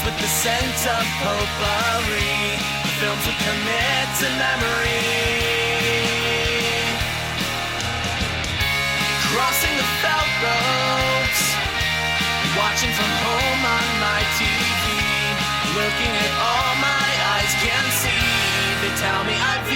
with the scent of potpourri, films we commit to memory. Crossing the felt ropes, watching from home on my TV, looking at all my eyes can see. They tell me I view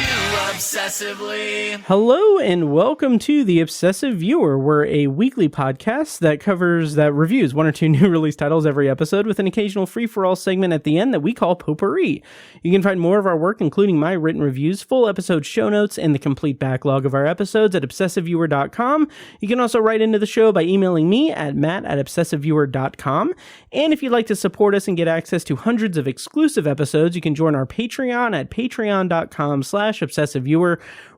obsessively. Hello and welcome to The Obsessive Viewer. We're a weekly podcast that reviews one or two new release titles every episode with an occasional free-for-all segment at the end that we call Potpourri. You can find more of our work, including my written reviews, full episode show notes, and the complete backlog of our episodes at obsessiveviewer.com. You can also write into the show by emailing me at matt@obsessiveviewer.com. And if you'd like to support us and get access to hundreds of exclusive episodes, you can join our Patreon at patreon.com/obsessiveviewer,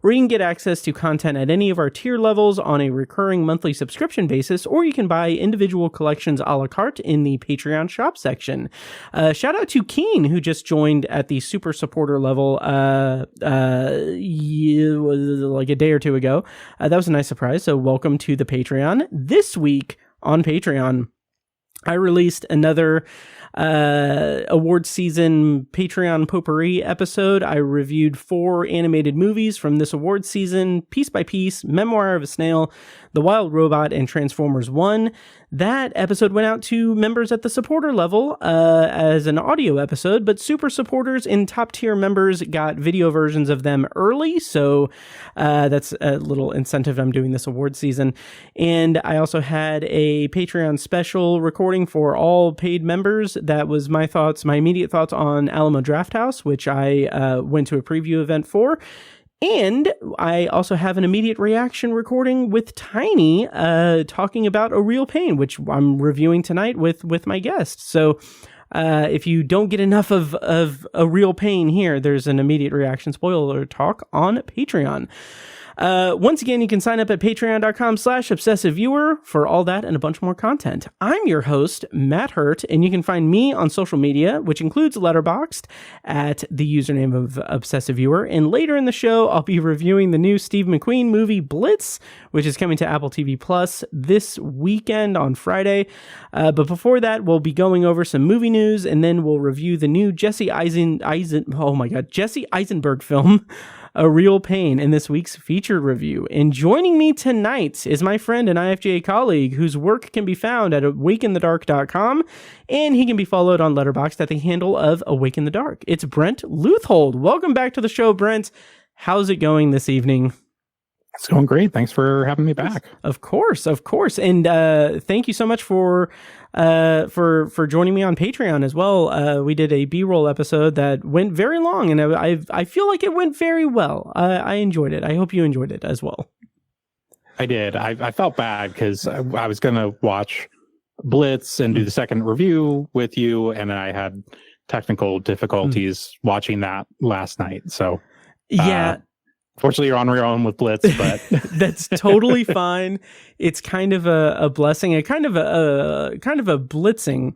where you can get access to content at any of our tier levels on a recurring monthly subscription basis, or you can buy individual collections a la carte in the Patreon shop section. Shout out to Keen, who just joined at the super supporter level like a day or two ago. That was a nice surprise, so welcome to the Patreon. This week on Patreon, I released another award season Patreon potpourri episode. I reviewed 4 animated movies from this award season, Piece by Piece, Memoir of a Snail, The Wild Robot, and Transformers 1. That episode went out to members at the supporter level as an audio episode, but super supporters and top tier members got video versions of them early, so that's a little incentive. I'm doing this award season. And I also had a Patreon special recording for all paid members. That was my immediate thoughts on Alamo Drafthouse, which I went to a preview event for. And I also have an immediate reaction recording with Tiny talking about A Real Pain, which I'm reviewing tonight with my guest. So if you don't get enough of A Real Pain here, there's an immediate reaction spoiler talk on Patreon. Once again, you can sign up at patreon.com/obsessiveviewer for all that and a bunch more content. I'm your host, Matt Hurt, and you can find me on social media, which includes Letterboxd, at the username of Obsessive Viewer. And later in the show, I'll be reviewing the new Steve McQueen movie Blitz, which is coming to Apple TV Plus this weekend on Friday. But before that, we'll be going over some movie news, and then we'll review the new Jesse Eisenberg film, A Real Pain, in this week's feature review. And joining me tonight is my friend and IFGA colleague whose work can be found at awakeinthedark.com, and he can be followed on Letterboxd at the handle of Awake in the Dark. It's Brent Leuthold. Welcome back to the show, Brent. How's it going this evening? It's going great. Thanks for having me back. Of course. And thank you so much for joining me on Patreon as well. We did a B-roll episode that went very long, and I feel like it went very well. I enjoyed it. I hope you enjoyed it as well. I did. I felt bad because I was going to watch Blitz and do the second review with you, and I had technical difficulties watching that last night. So yeah. Fortunately, you're on your own with Blitz, but that's totally fine. It's kind of a blessing, a kind of a blitzing,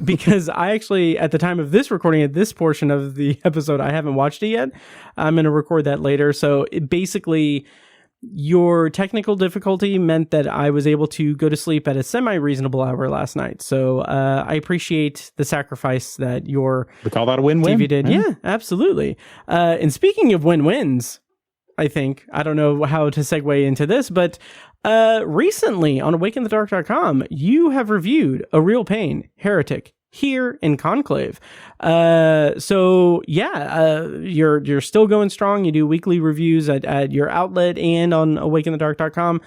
because I actually, at the time of this recording, at this portion of the episode, I haven't watched it yet. I'm going to record that later. So basically, your technical difficulty meant that I was able to go to sleep at a semi-reasonable hour last night. So I appreciate the sacrifice that your we call that a win-win. TV did. Yeah, absolutely. And speaking of win-wins, I don't know how to segue into this, but recently on awakeinthedark.com, you have reviewed A Real Pain, Heretic, here in Conclave. So yeah, you're still going strong. You do weekly reviews at your outlet and on awakeinthedark.com.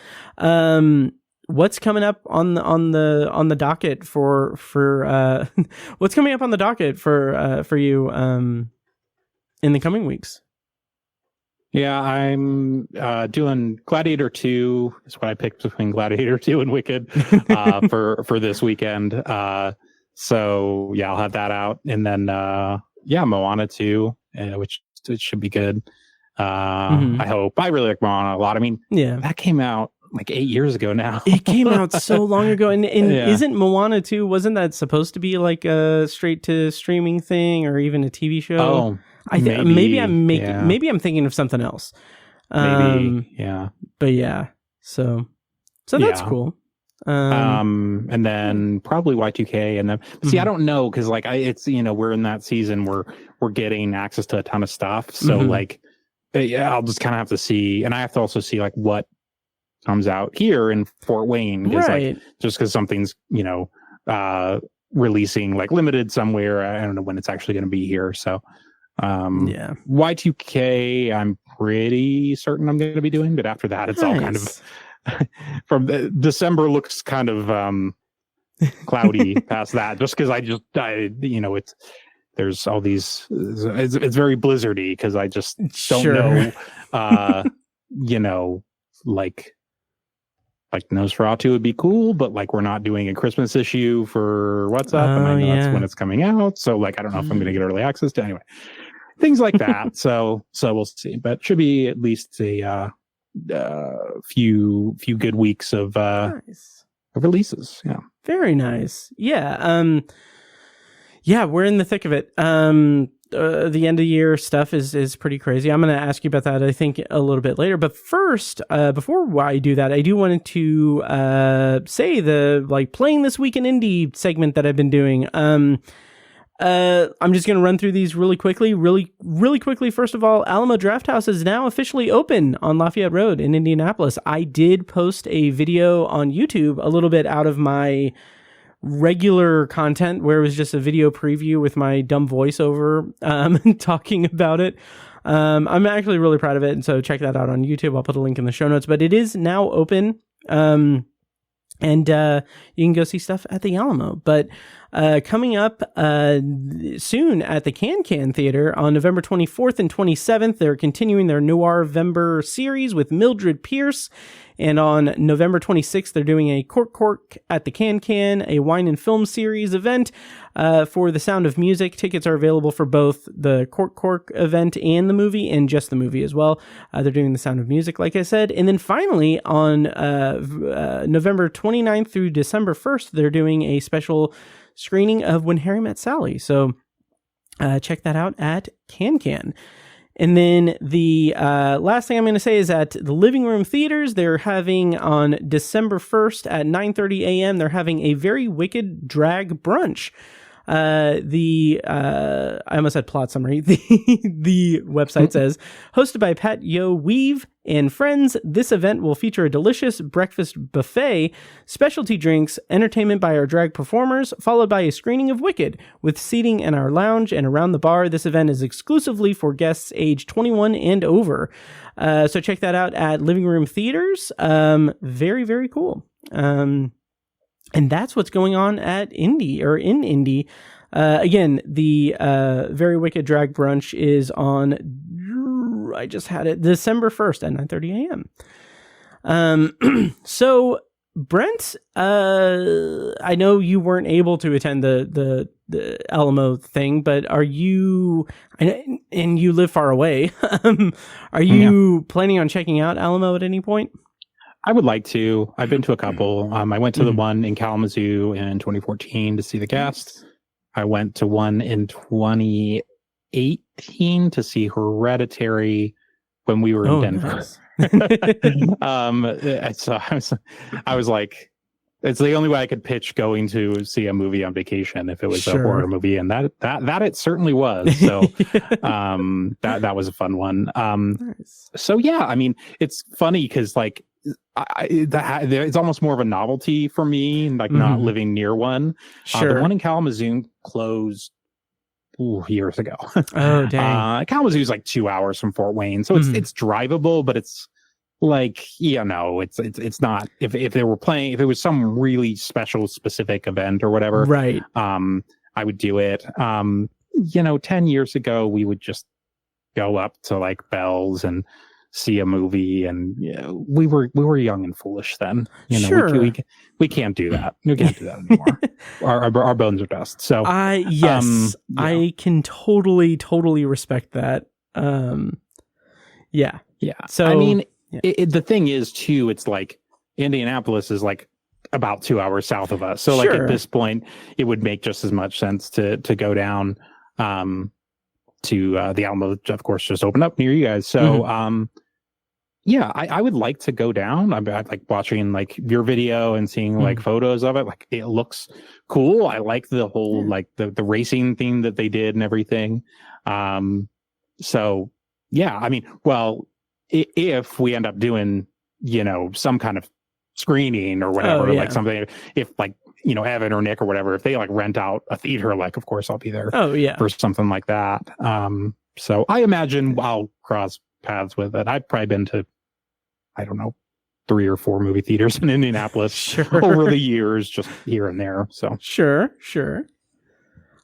What's coming up on the docket for what's coming up on the docket for you in the coming weeks? Yeah, I'm doing Gladiator 2. Is what I picked between Gladiator 2 and Wicked for this weekend. So yeah, I'll have that out, and then Moana 2, which it should be good. I hope. I really like Moana a lot. I mean, yeah, that came out like 8 years ago now. It came out so long ago, and yeah. Isn't Moana 2? Wasn't that supposed to be like a straight to streaming thing, or even a TV show? Oh, maybe I'm thinking of something else. Maybe, yeah. But yeah, so that's cool. And then probably Y2K, and then see, I don't know, because like it's we're in that season where we're getting access to a ton of stuff, so like yeah, I'll just kind of have to see, and I have to also see like what comes out here in Fort Wayne, because like just because something's releasing like limited somewhere, I don't know when it's actually going to be here. So Y2K, I'm pretty certain I'm going to be doing, but after that, it's all kind of. From December looks kind of cloudy past that, just because it's there's all these, it's very blizzardy, because I just don't know, like Nosferatu would be cool, but like we're not doing a Christmas issue for What's Up, and I know that's when it's coming out, so like I don't know if I'm going to get early access to, anyway, things like that. so we'll see, but should be at least a few good weeks of releases. Very nice. We're in the thick of it. The end of year stuff is pretty crazy. I'm going to ask you about that, I think, a little bit later, but first, before I do that, I do want to say the like playing this week in Indy segment that I've been doing. I'm just going to run through these really quickly. First of all, Alamo Drafthouse is now officially open on Lafayette Road in Indianapolis. I did post a video on YouTube a little bit out of my regular content, where it was just a video preview with my dumb voiceover talking about it. I'm actually really proud of it, and so check that out on YouTube. I'll put a link in the show notes, but it is now open. And you can go see stuff at the Alamo. But coming up soon at the Can Theater on November 24th and 27th, they're continuing their Noir-vember series with Mildred Pierce. And on November 26th, they're doing a Cork at the Can, a wine and film series event for The Sound of Music. Tickets are available for both the Cork event and the movie, and just the movie as well. They're doing The Sound of Music, like I said. And then finally, on November 29th through December 1st, they're doing a special screening of When Harry Met Sally. So check that out at Can. And then the last thing I'm going to say is at the Living Room Theaters, they're having on December 1st at 9:30 a.m., they're having a Very Wicked Drag Brunch. I almost said plot summary. The website says, hosted by Pat Yo Weave and friends, this event will feature a delicious breakfast buffet, specialty drinks, entertainment by our drag performers, followed by a screening of Wicked, with seating in our lounge and around the bar. This event is exclusively for guests age 21 and over. So check that out at Living Room Theaters. Very, very cool. And that's what's going on at Indy, or in Indy. Again, the Very Wicked Drag Brunch is on, I just had it, December 1st at 9:30 a.m. So, Brent, I know you weren't able to attend the Alamo thing, but are you, and you live far away, are you planning on checking out Alamo at any point? I would like to. I've been to a couple. I went to the one in Kalamazoo in 2014 to see the cast. I went to one in 2018 to see Hereditary when we were in Denver. Nice. So I was like, it's the only way I could pitch going to see a movie on vacation if it was a horror movie, and that it certainly was. So that was a fun one. Nice. So yeah, I mean, it's funny because like, it's almost more of a novelty for me, like not living near one. The one in Kalamazoo closed years ago. Oh, dang. Kalamazoo is like 2 hours from Fort Wayne, so it's drivable, but it's like, it's not. If they were playing, if it was some really special specific event or whatever, right? I would do it. 10 years ago, we would just go up to like Bell's and see a movie, and we were young and foolish then. We can't do that. We can't do that anymore. our bones are dust. So I can totally respect that. So I mean, the thing is too, it's like Indianapolis is like about 2 hours south of us. So like at this point, it would make just as much sense to go down to the Alamo, of course, just opened up near you guys. So yeah, I would like to go down. I like watching like your video and seeing like photos of it. Like it looks cool. I like the whole like the racing theme that they did and everything. So yeah, I mean, well, if we end up doing, you know, some kind of screening or whatever, like something, if like, you know, Evan or Nick or whatever, if they like rent out a theater, like of course I'll be there for something like that. So I imagine I'll cross paths with it. I've probably been to, I don't know, 3 or 4 movie theaters in Indianapolis over the years, just here and there. So sure.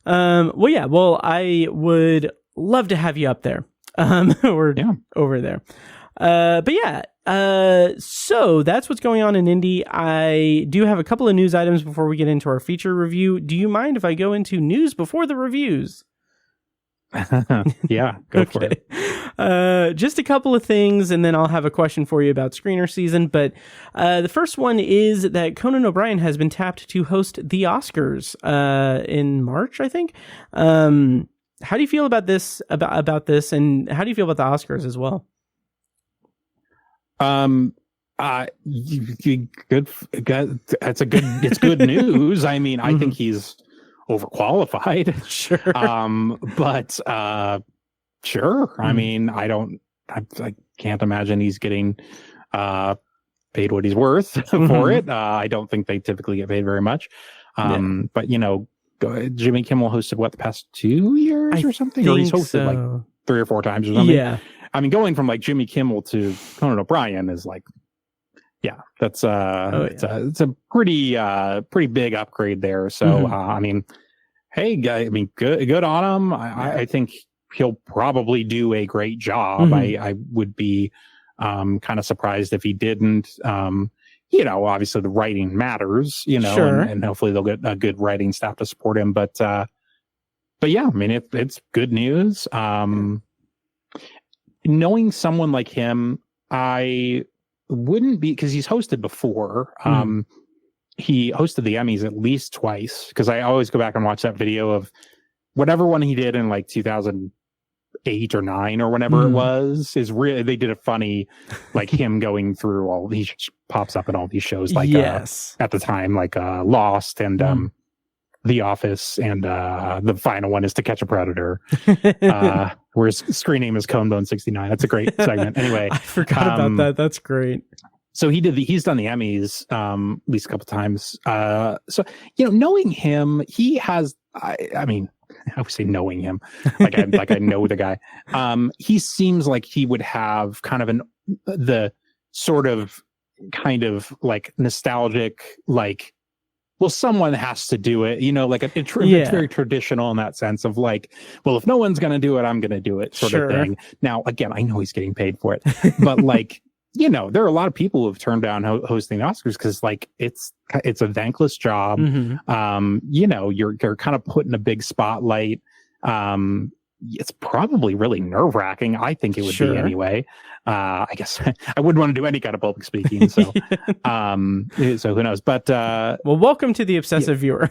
Well, yeah. Well, I would love to have you up there, or over there. But yeah. So that's what's going on in Indy. I do have a couple of news items before we get into our feature review. Do you mind if I go into news before the reviews? Yeah, go for it. Just a couple of things, and then I'll have a question for you about screener season. But the first one is that Conan O'Brien has been tapped to host the Oscars in March, I think. How do you feel about this? About this, and how do you feel about the Oscars as well? It's good news. I mean, I think he's overqualified. But sure. I mean, I can't imagine he's getting paid what he's worth for it. I don't think they typically get paid very much. But you know, Jimmy Kimmel hosted the past 2 years or something, or he's hosted like 3 or 4 times or something. Yeah. I mean, going from like Jimmy Kimmel to Conan O'Brien is like, that's it's a pretty big upgrade there. So I mean, hey, guy, I mean, good on him. I think he'll probably do a great job. I would be kind of surprised if he didn't. You know, obviously the writing matters. You know, and hopefully they'll get a good writing staff to support him. But yeah, I mean, it's good news. Knowing someone like him, I wouldn't be, because he's hosted before. He hosted the Emmys at least twice, because I always go back and watch that video of whatever one he did in like 2008 or 9 or whenever it was. Is really, they did a funny like him going through all, he pops up in all these shows like at the time, like Lost and The Office, and the final one is To Catch a Predator, where his screen name is Conebone 69. That's a great segment. Anyway, I forgot about that. That's great. So he's done the Emmys at least a couple times. So you know, knowing him, he has. I mean, I would say knowing him, like I know the guy. He seems like he would have kind of the sort of kind of like nostalgic, like, well, someone has to do it, you know, like it's very traditional in that sense of like, well, if no one's going to do it, I'm going to do it sort of thing. Now, again, I know he's getting paid for it, but like, you know, there are a lot of people who've turned down hosting the Oscars because like it's a thankless job. You know, you're kind of put in a big spotlight. It's probably really nerve wracking. I think it would be anyway. I guess I wouldn't want to do any kind of public speaking. So, so who knows? But well, welcome to the obsessive viewer.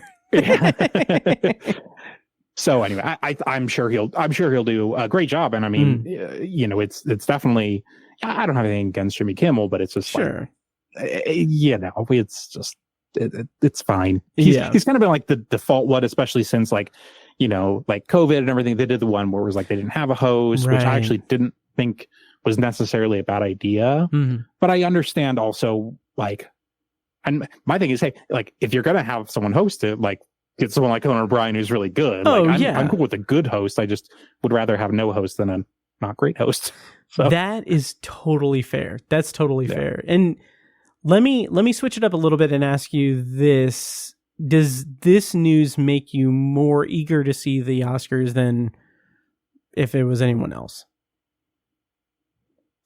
So anyway, I'm sure he'll do a great job. And I mean, you know, it's definitely. I don't have anything against Jimmy Kimmel, but it's just like, you know, it's just it's fine. He's kind of been like the default one, especially since like, you know, like COVID and everything. They did the one where it was like they didn't have a host, which I actually didn't think was necessarily a bad idea. But I understand also, like, and my thing is, hey, like, if you're gonna have someone host it, like, get someone like Conan O'Brien who's really good. I'm cool with a good host. I just would rather have no host than a not great host. So that is totally fair. That's totally fair. And let me switch it up a little bit and ask you this. Does this news make you more eager to see the Oscars than if it was anyone else?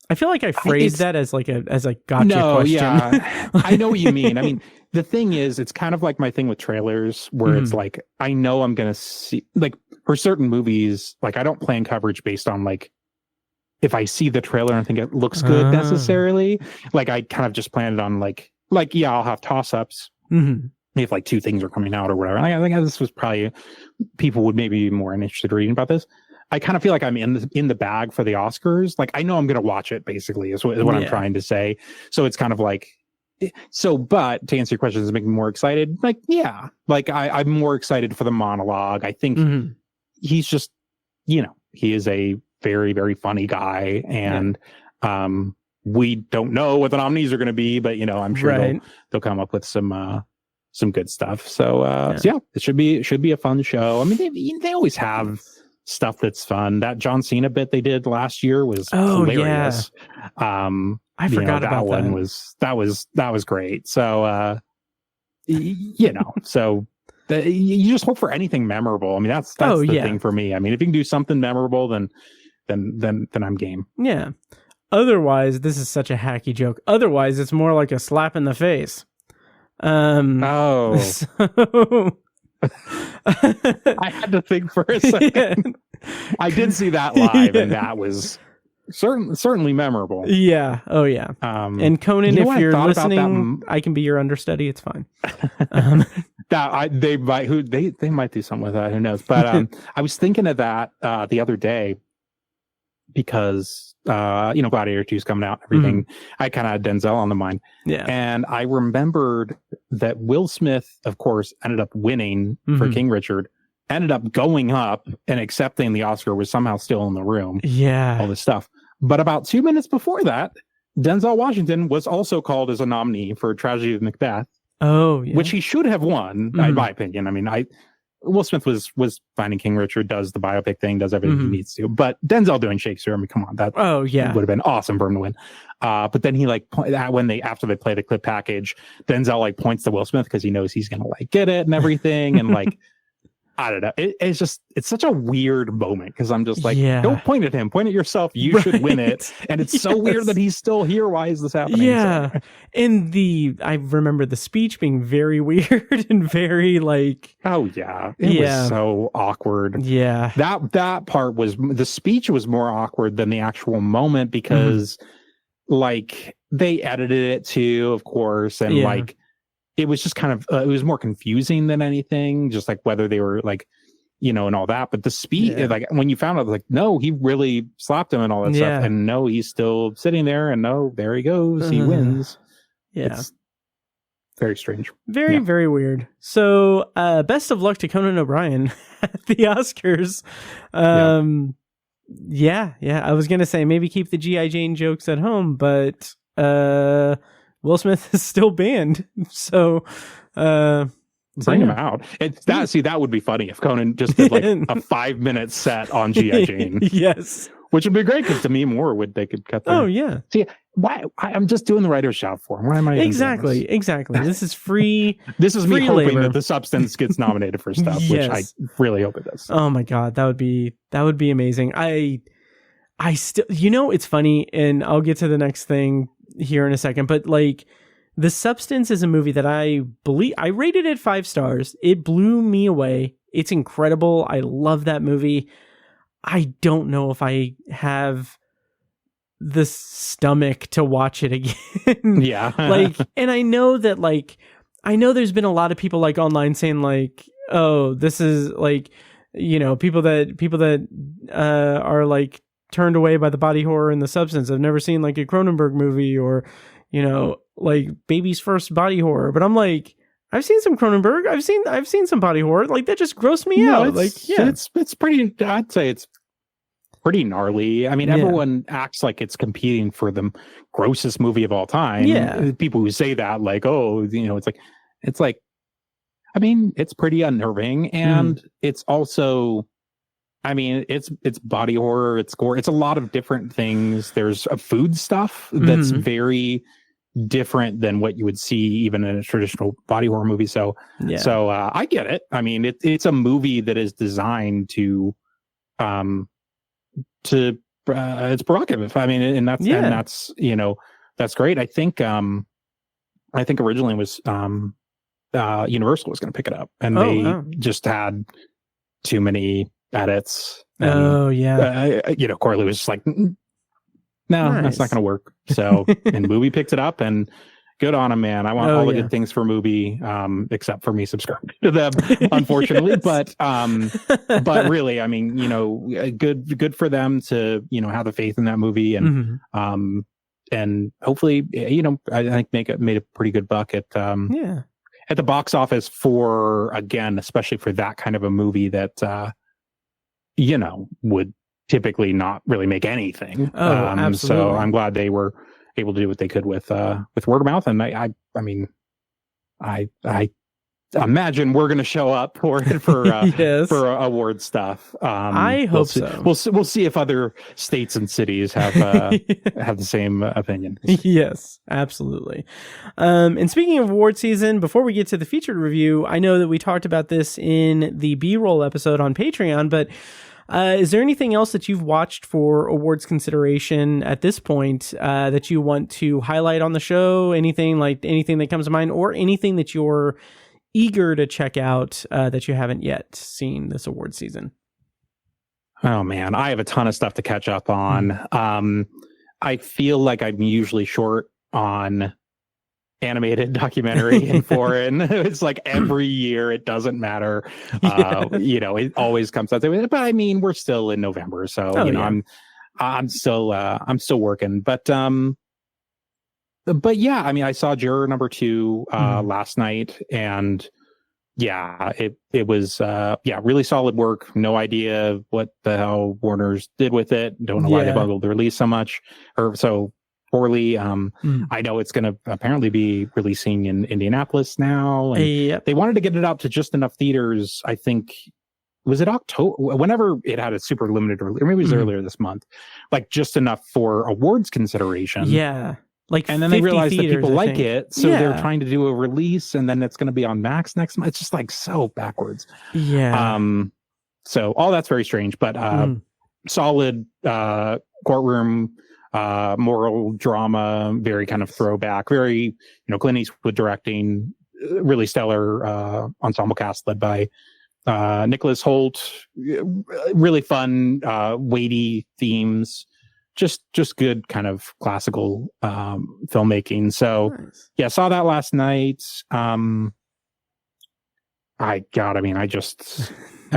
I feel like I phrased that as like a gotcha question. Yeah. I know what you mean. I mean, the thing is, it's kind of like my thing with trailers where it's like, I know I'm going to see, like, for certain movies, like, I don't plan coverage based on like, if I see the trailer and I think it looks good necessarily. Like, I kind of just planned it on like, yeah, I'll have toss-ups if like 2 things are coming out or whatever. And I think this was probably, people would maybe be more interested in reading about this. I kind of feel like I'm in the bag for the Oscars. Like I know I'm going to watch it. Basically, is what I'm trying to say. So it's kind of like, but to answer your question, does it make me more excited? Like, yeah, like I'm more excited for the monologue. I think he's just, he is a very, very funny guy, and we don't know what the nominees are going to be, but I'm sure they'll come up with some good stuff. So it should be a fun show. I mean, they always have stuff that's fun. That John Cena bit they did last year was hilarious. I forgot about that one. That was great. So so you just hope for anything memorable. I mean, that's the thing for me. I mean, if you can do something memorable, then I'm game. Yeah. Otherwise, this is such a hacky joke. Otherwise, it's more like a slap in the face. So... I had to think for a second. I did see that live, and that was certainly memorable. Yeah. Oh yeah. And Conan, if you're listening, I can be your understudy. It's fine. They might do something with that. Who knows? But I was thinking of that the other day because Gladiator 2 is coming out. Everything. I kind of had Denzel on the mind. Yeah. And I remembered that Will Smith, of course, ended up winning for King Richard. Ended up going up and accepting the Oscar, was somehow still in the room. Yeah. All this stuff. But about 2 minutes before that, Denzel Washington was also called as a nominee for Tragedy of Macbeth. Oh, yeah. Which he should have won, in my opinion. I mean, Will Smith was finding King Richard, does the biopic thing, does everything he needs to. But Denzel doing Shakespeare, I mean, come on, that would have been awesome for him to win. But then he after they play the clip package, Denzel points to Will Smith because he knows he's gonna get it and everything, and I don't know. It's such a weird moment because I'm just don't point at him, point at yourself. You should win it. And it's so weird that he's still here. Why is this happening? Yeah. So, and I remember the speech being very weird and very oh yeah. It was so awkward. Yeah. That part the speech was more awkward than the actual moment because they edited it too, of course. And it was just kind of, it was more confusing than anything, just whether they were and all that. But the speed, when you found out, no, he really slapped him and all that stuff. And no, he's still sitting there, and no, there he goes. He wins. Yeah. It's very strange. Very, very weird. So, best of luck to Conan O'Brien at the Oscars. Yeah. I was going to say maybe keep the G.I. Jane jokes at home, but, Will Smith is still banned, so bring him out. That would be funny if Conan just did a 5-minute set on G.I. Jane. Yes, which would be great because Demi Moore they could cut. Oh yeah. See, why I'm just doing the writer's shout for him. Why am I exactly? This is free. This is me hoping labor. that The Substance gets nominated for stuff, which I really hope it does. Oh my god, that would be amazing. I still, it's funny, and I'll get to the next thing here in a second, but The Substance is a movie that I rated it 5 stars. It blew me away. It's incredible. I love that movie. I don't know if I have the stomach to watch it again. Yeah. And I know that I know there's been a lot of people online saying oh, this is people that are turned away by the body horror and The Substance. I've never seen a Cronenberg movie or, baby's first body horror. But I'm I've seen some Cronenberg. I've seen some body horror. That just grossed me out. It's pretty, I'd say it's pretty gnarly. I mean, everyone acts like it's competing for the grossest movie of all time. Yeah. People who say that it's I mean, it's pretty unnerving, and it's also, I mean, it's body horror, it's gore, it's a lot of different things. There's a food stuff that's very different than what you would see even in a traditional body horror movie. So I get it. I mean, it's a movie that is designed to it's provocative. I mean, and that's that's great. I think originally it was Universal was going to pick it up, and they just had too many edits. And, Corley was just no, that's not going to work. So, and the movie picked it up, and good on them, man. I want all the good things for Mubi, except for me subscribing to them, unfortunately. But really, I mean, good for them to, have the faith in that movie, and and hopefully, I think made a pretty good buck at the box office for, again, especially for that kind of a movie that would typically not really make anything. Absolutely. So I'm glad they were able to do what they could with word of mouth. And I mean, I imagine we're going to show up for award stuff. I hope so. We'll see if other states and cities have have the same opinion. Yes, absolutely. And speaking of award season, before we get to the featured review, I know that we talked about this in the B-roll episode on Patreon, but is there anything else that you've watched for awards consideration at this point that you want to highlight on the show? Anything that comes to mind, or anything that you're eager to check out that you haven't yet seen this award season? Oh man, I have a ton of stuff to catch up on. I feel like I'm usually short on animated documentary and foreign. It's like every year, it doesn't matter. It always comes out. But I mean, we're still in November, so I'm still working. But yeah, I mean, I saw Juror number 2 last night, and yeah, it was really solid work. No idea what the hell Warner's did with it. Don't know why they bundled the release so much or so poorly. I know it's going to apparently be releasing in Indianapolis now. And they wanted to get it out to just enough theaters. I think, was it October? Whenever it had a super limited release, or maybe it was earlier this month, like just enough for awards consideration. Yeah. And then they realized that people like it, so they're trying to do a release, and then it's going to be on Max next month. It's just like so backwards. Yeah. So all that's very strange, but solid courtroom, moral drama, very kind of throwback, very Clint Eastwood directing, really stellar ensemble cast led by Nicholas Hoult. Really fun, weighty themes. Just good kind of classical filmmaking. So nice. Yeah, saw that last night. I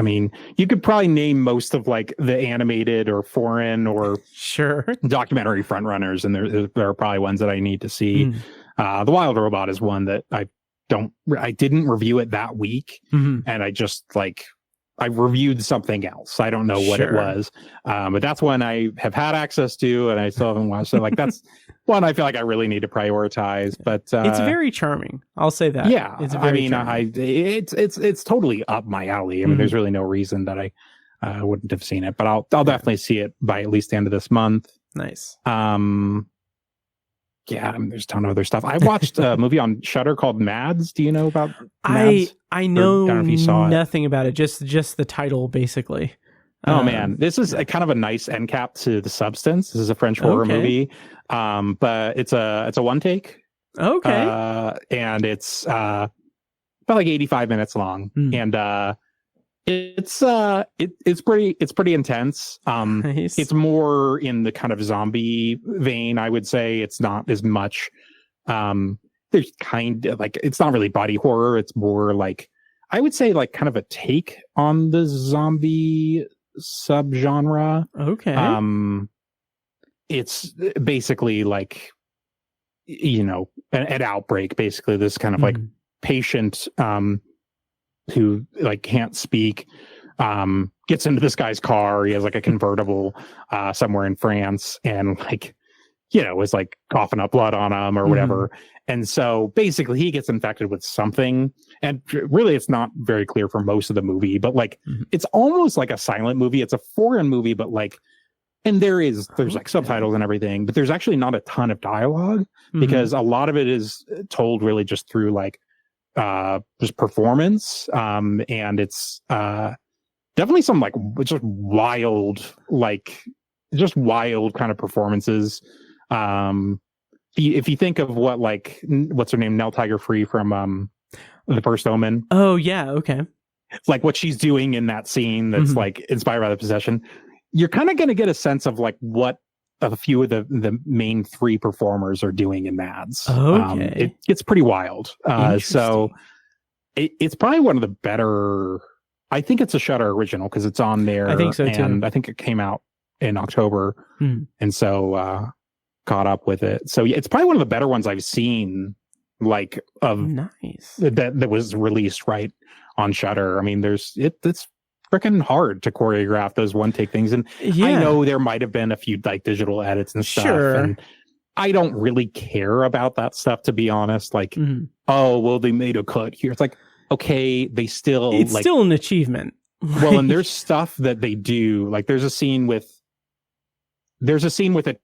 mean, you could probably name most of like the animated or foreign or documentary frontrunners, and there are probably ones that I need to see. The Wild Robot is one that I didn't review it that week, and I reviewed something else. I don't know what it was, but that's one I have had access to, and I still haven't watched. So that's one I feel like I really need to prioritize. But it's very charming. I'll say that. Yeah, it's it's totally up my alley. I mean, there's really no reason that I wouldn't have seen it, but I'll definitely see it by at least the end of this month. Nice. Yeah, I mean, there's a ton of other stuff. I watched a movie on Shudder called Mads. Do you know about Mads? I know nothing about it. Just the title, basically. Oh man, this is a kind of a nice end cap to The Substance. This is a French horror movie, but it's a one take. Okay. And it's about like 85 minutes long, and it's pretty intense. Nice. It's more in the kind of zombie vein, I would say. It's not as much. There's kind of like, it's not really body horror. It's more like, I would say, like kind of a take on the zombie subgenre. Okay. It's basically like, an outbreak. Basically, this kind of like patient who like can't speak, gets into this guy's car. He has like a convertible somewhere in France, and like, is like coughing up blood on him or whatever. And so basically he gets infected with something, and really it's not very clear for most of the movie, but like it's almost like a silent movie. It's a foreign movie, but like, and there's like subtitles and everything, but there's actually not a ton of dialogue because a lot of it is told really just through like just performance. And it's definitely some like just wild kind of performances. If you think of what, like, what's her name, Nell Tiger Free from The First Omen. Oh yeah, okay. Like what she's doing in that scene that's like inspired by the possession. You're kind of going to get a sense of like what a few of the main three performers are doing in Mads. Okay. It gets pretty wild. So it's probably one of the better. I think it's a Shudder original because it's on there. I think so too. And I think it came out in October, and so caught up with it. So yeah, it's probably one of the better ones I've seen. Like nice that was released right on Shudder. I mean, it's freaking hard to choreograph those one take things, and I know there might have been a few like digital edits and stuff. And I don't really care about that stuff, to be honest. Like, oh well, they made a cut here. It's like, okay, it's still an achievement. Well, and there's stuff that they do. Like, there's a scene with a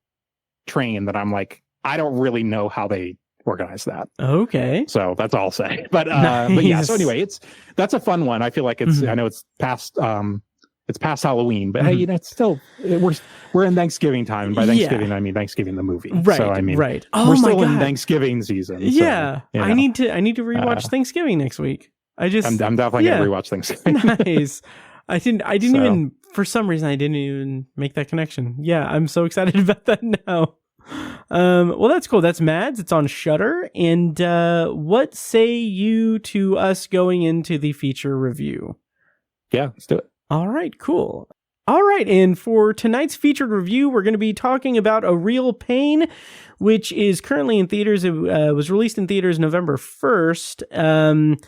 train that I'm like, I don't really know how they organize that. Okay. So that's all I'll say. But nice. But yeah, so anyway, that's a fun one. I feel like I know it's past Halloween, but hey, it's still we're in Thanksgiving time. And by Thanksgiving I mean Thanksgiving the movie. Right. So I mean Oh, we're still in Thanksgiving season. Yeah. So, I need to rewatch Thanksgiving next week. I'm definitely gonna rewatch Thanksgiving. Nice. I didn't even, for some reason I didn't even make that connection. Yeah, I'm so excited about that now. Well, that's cool. That's Mads. It's on Shudder. And what say you to us going into the feature review? Yeah, let's do it. All right, cool. All right, and for tonight's featured review, we're going to be talking about A Real Pain, which is currently in theaters. It was released in theaters November 1st.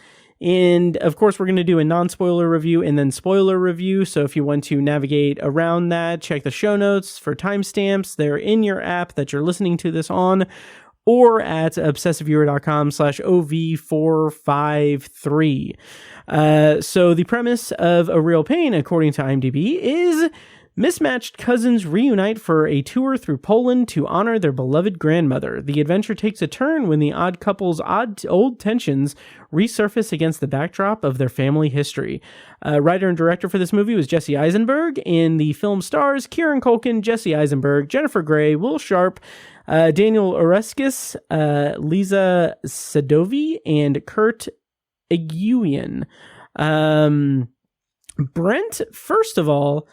And of course, we're going to do a non-spoiler review and then spoiler review. So if you want to navigate around that, check the show notes for timestamps. They're in your app that you're listening to this on, or at obsessiveviewer.com/OV453. So the premise of A Real Pain, according to IMDb, is mismatched cousins reunite for a tour through Poland to honor their beloved grandmother. The adventure takes a turn when the odd couple's old tensions resurface against the backdrop of their family history. Writer and director for this movie was Jesse Eisenberg, and the film stars Kieran Culkin, Jesse Eisenberg, Jennifer Grey, Will Sharp, Daniel Oreskes, Lisa Sadovi, and Kurt Eguian. Brent, first of all,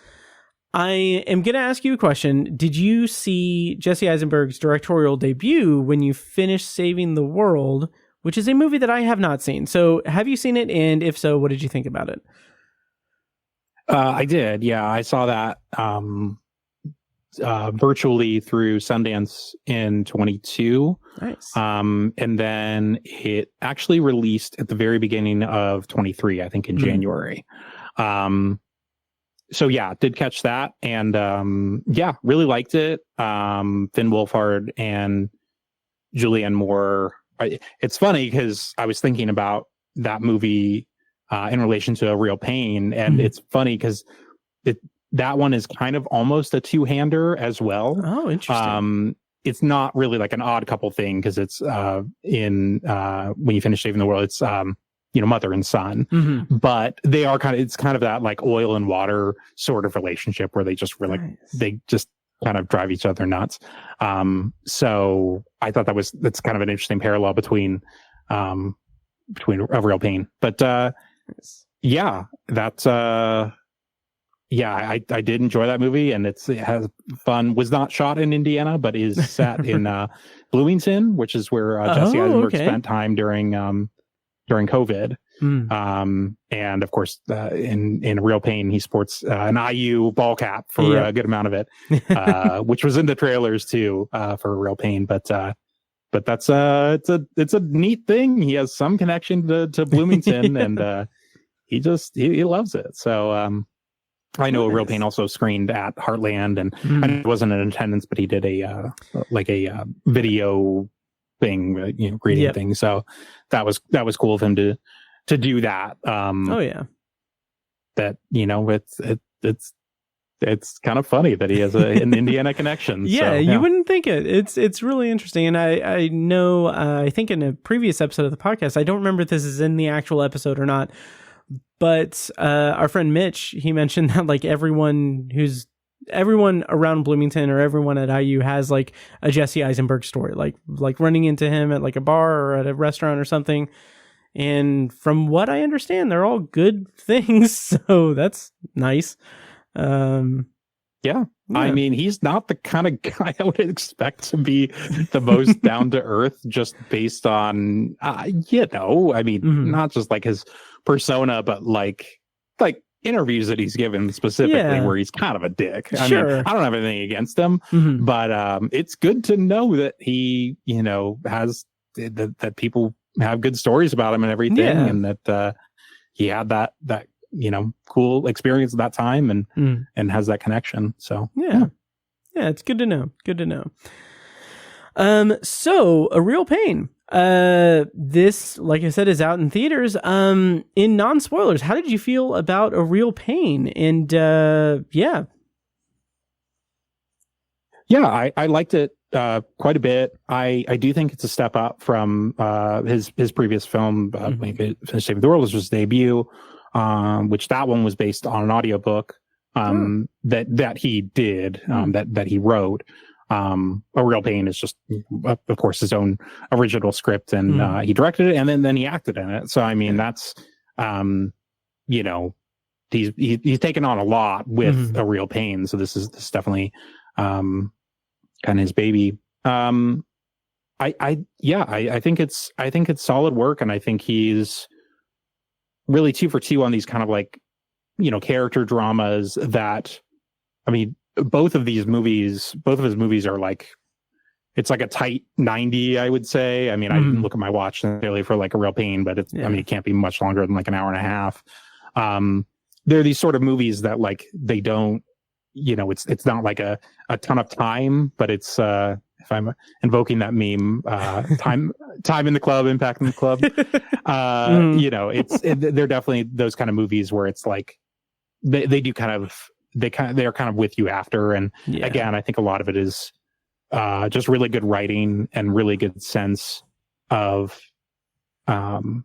I am going to ask you a question. Did you see Jesse Eisenberg's directorial debut when you finished Saving the World, which is a movie that I have not seen? So have you seen it? And if so, what did you think about it? I did. Yeah, I saw that virtually through Sundance in 22. Nice. And then it actually released at the very beginning of 23, I think in January. So yeah, did catch that, and really liked it. Finn Wolfhard and Julianne Moore. It's funny because I was thinking about that movie in relation to A Real Pain, and it's funny because that one is kind of almost a two-hander as well. Oh, interesting. It's not really like an odd couple thing because it's when you finish Saving the World, it's mother and son, but they are it's kind of that like oil and water sort of relationship where they just really, they just kind of drive each other nuts. So I thought that's kind of an interesting parallel between A Real Pain, but I did enjoy that movie, and it has fun. Was not shot in Indiana, but is set in Bloomington, which is where Jesse Eisenberg spent time during COVID. And of course, in Real Pain, he sports an IU ball cap for a good amount of it, which was in the trailers too, for Real Pain. But that's it's a neat thing. He has some connection to Bloomington, and he loves it. So I know Real Pain also screened at Heartland, and I know he wasn't in attendance, but he did a video thing, greeting thing. So that was cool of him to do that. That it's kind of funny that he has an Indiana connection. You wouldn't think it. It's really interesting, and I know I think in a previous episode of the podcast, I don't remember if this is in the actual episode or not, but our friend Mitch, he mentioned that like everyone around Bloomington or everyone at IU has like a Jesse Eisenberg story, like running into him at like a bar or at a restaurant or something. And from what I understand, they're all good things. So that's nice. Yeah. I mean, he's not the kind of guy I would expect to be the most down to earth just based on, I mean, not just like his persona, but like interviews that he's given specifically where he's kind of a dick. I mean, I don't have anything against him, but it's good to know that he, has that people have good stories about him and everything, and that he had that cool experience at that time and has that connection. So yeah, it's good to know. So A Real Pain. This, like I said, is out in theaters. In non-spoilers, how did you feel about A Real Pain? And I liked it quite a bit. I do think it's a step up from his previous film, Saving the World, was his debut, which that one was based on an audiobook that he did, that he wrote. A Real Pain is just, of course, his own original script, and he directed it, and then he acted in it. So I mean, that's he's taken on a lot with A Real Pain. So this is definitely kind of his baby. I think it's solid work, and I think he's really 2 for 2 on these kind of like, character dramas that, I mean, both of his movies are like, it's like a tight 90, I would say. I mean, I didn't look at my watch necessarily for like A Real Pain, but I mean, it can't be much longer than like an hour and a half. There are these sort of movies that like, they don't, it's not like a ton of time, but it's, if I'm invoking that meme, time in the club, impact in the club, they're definitely those kind of movies where it's like, they're kind of with you after. And again, I think a lot of it is just really good writing and really good sense of who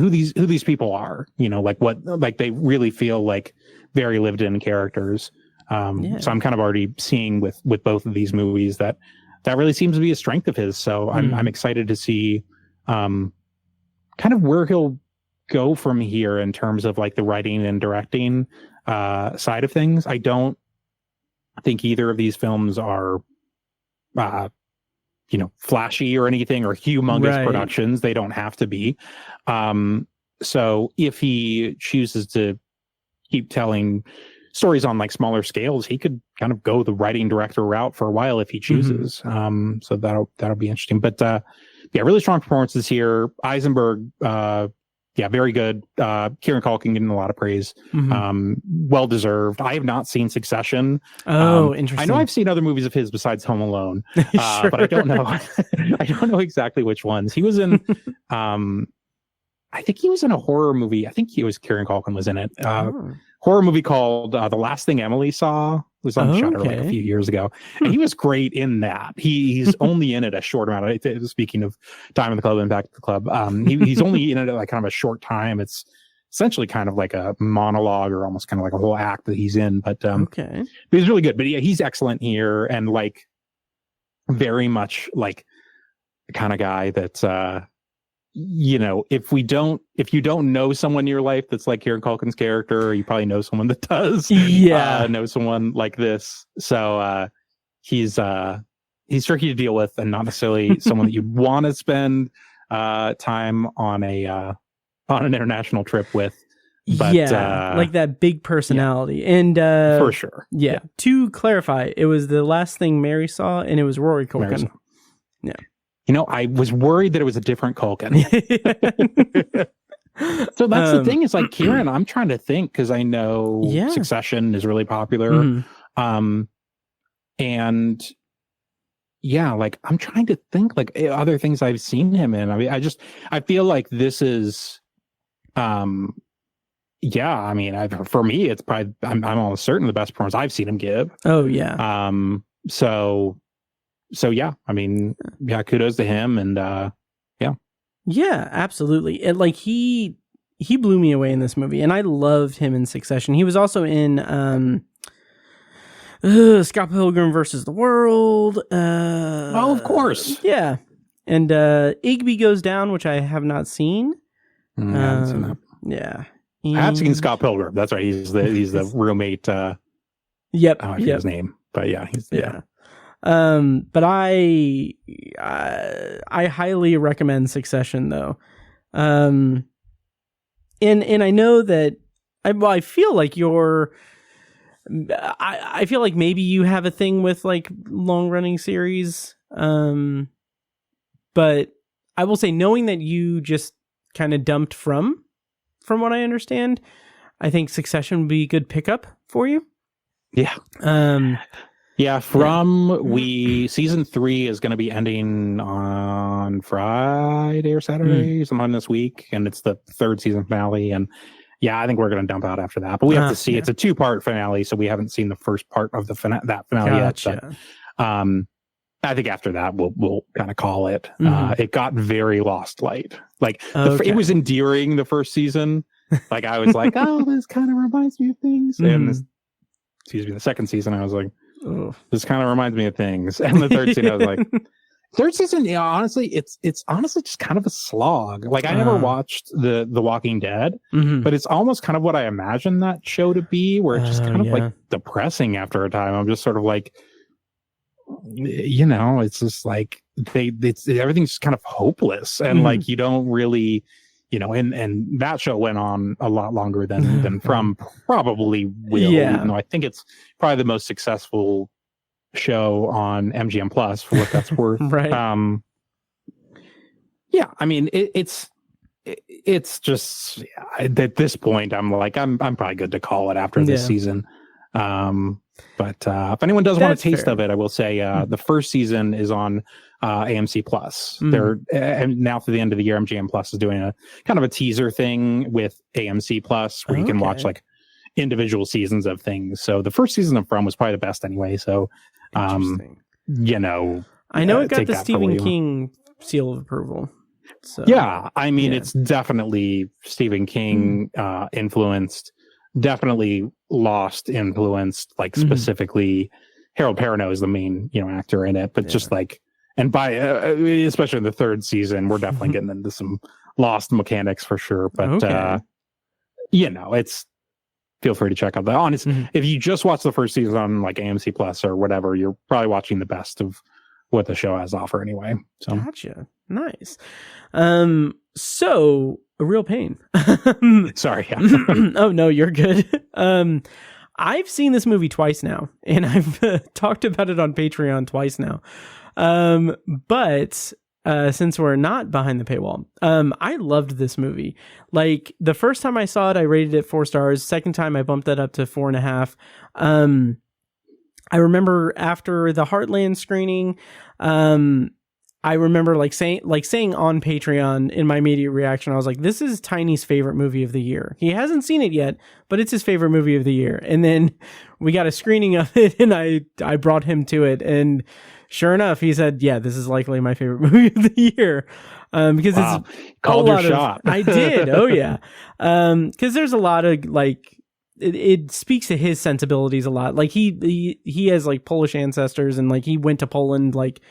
these people are, like they really feel like very lived in characters. So I'm kind of already seeing with both of these movies that really seems to be a strength of his. So I'm excited to see kind of where he'll go from here in terms of like the writing and directing side of things. I don't think either of these films are flashy or anything or humongous productions. They don't have to be. So if he chooses to keep telling stories on like smaller scales, he could kind of go the writing director route for a while if he chooses. So that'll be interesting. But really strong performances here. Eisenberg, very good. Kieran Culkin getting a lot lot of praise. Well deserved. I have not seen Succession. Interesting. I know I've seen other movies of his besides Home Alone, but I don't know. I don't know exactly which ones. He was in. I think he was in a horror movie. I think Kieran Culkin was in it. Horror movie called The Last Thing Emily Saw. It was on Shudder like a few years ago, and he was great in that. He's only in it a short amount. Speaking of time in the club and back to the club, he's only in it like kind of a short time. It's essentially kind of like a monologue or almost kind of like a whole act that he's in. But he's really good. But yeah, he's excellent here, and like very much like the kind of guy that if you don't know someone in your life that's like Kieran Culkin's character, you probably know someone that does. Know someone like this. So he's tricky to deal with, and not necessarily someone that you'd want to spend time on an international trip with. But like that big personality. And for sure. To clarify, it was The Last Thing Mary Saw, and it was Rory Culkin. I was worried that it was a different Culkin. So that's the thing, is like Kieran, I'm trying to think, because I know Succession is really popular. And like I'm trying to think like other things I've seen him in. I mean, I feel like this is I mean, for me, it's probably, I'm almost certain the best performance I've seen him give. So yeah, I mean, kudos to him, and absolutely. And like he blew me away in this movie, and I loved him in Succession. He was also in Scott Pilgrim versus the World. Of course, and Igby Goes Down, which I have not seen. I haven't seen that. Yeah, I have seen Scott Pilgrim. That's right. He's the roommate. Yep. I forget his name, but yeah, yeah. But I highly recommend Succession though. And I know that I feel like I feel like maybe you have a thing with like long running series. But I will say, knowing that you just kind of dumped from what I understand, I think Succession would be a good pickup for you. Yeah. Season 3 is going to be ending on Friday or Saturday, sometime this week, and it's the 3rd season finale. And yeah, I think we're going to dump out after that. But we have to see. It's a 2-part finale, so we haven't seen the first part of that finale yet. But, I think after that we'll kind of call it. It got very Lost light. Like it was endearing the first season. Like I was like, oh, this kind of reminds me of things. And the second season, I was like, oh, this kind of reminds me of things. And the third season, I was like, third season, honestly, it's honestly just kind of a slog. Like I never watched the Walking Dead, but it's almost kind of what I imagined that show to be, where it's just kind of like depressing after a time. I'm just sort of like, it's just like everything's just kind of hopeless, and like you don't really, and that show went on a lot longer than From probably will. Even though I think it's probably the most successful show on MGM Plus for what that's worth. Right. I mean it's just at this point I'm like I'm probably good to call it after this season. But if anyone does want a taste of it, I will say the first season is on AMC Plus. They're and now through the end of the year, MGM Plus is doing a kind of a teaser thing with AMC Plus where you can watch like individual seasons of things. So the first season of From was probably the best anyway. So, I know it got the Stephen King seal of approval. So yeah, I mean it's definitely Stephen King influenced. Definitely Lost influenced, like specifically Harold Perrineau is the main actor in it, but just like, and by especially in the 3rd season, we're definitely getting into some Lost mechanics for sure. But it's, feel free to check out that. Honestly, if you just watch the first season on like AMC Plus or whatever, you're probably watching the best of what the show has to offer anyway. So gotcha. Nice. So a real pain. Sorry. Oh no, you're good. I've seen this movie twice now, and I've talked about it on Patreon twice now. But since we're not behind the paywall, I loved this movie. Like the first time I saw it, I rated it 4 stars. Second time, I bumped that up to 4.5. I remember after the Heartland screening, I remember saying on Patreon in my immediate reaction, I was like, this is Tiny's favorite movie of the year. He hasn't seen it yet, but it's his favorite movie of the year. And then we got a screening of it, and I brought him to it, and sure enough, he said, yeah, this is likely my favorite movie of the year. Because it's called your shot. I did. Oh yeah. Because there's a lot of it speaks to his sensibilities a lot. Like he has like Polish ancestors, and like he went to Poland like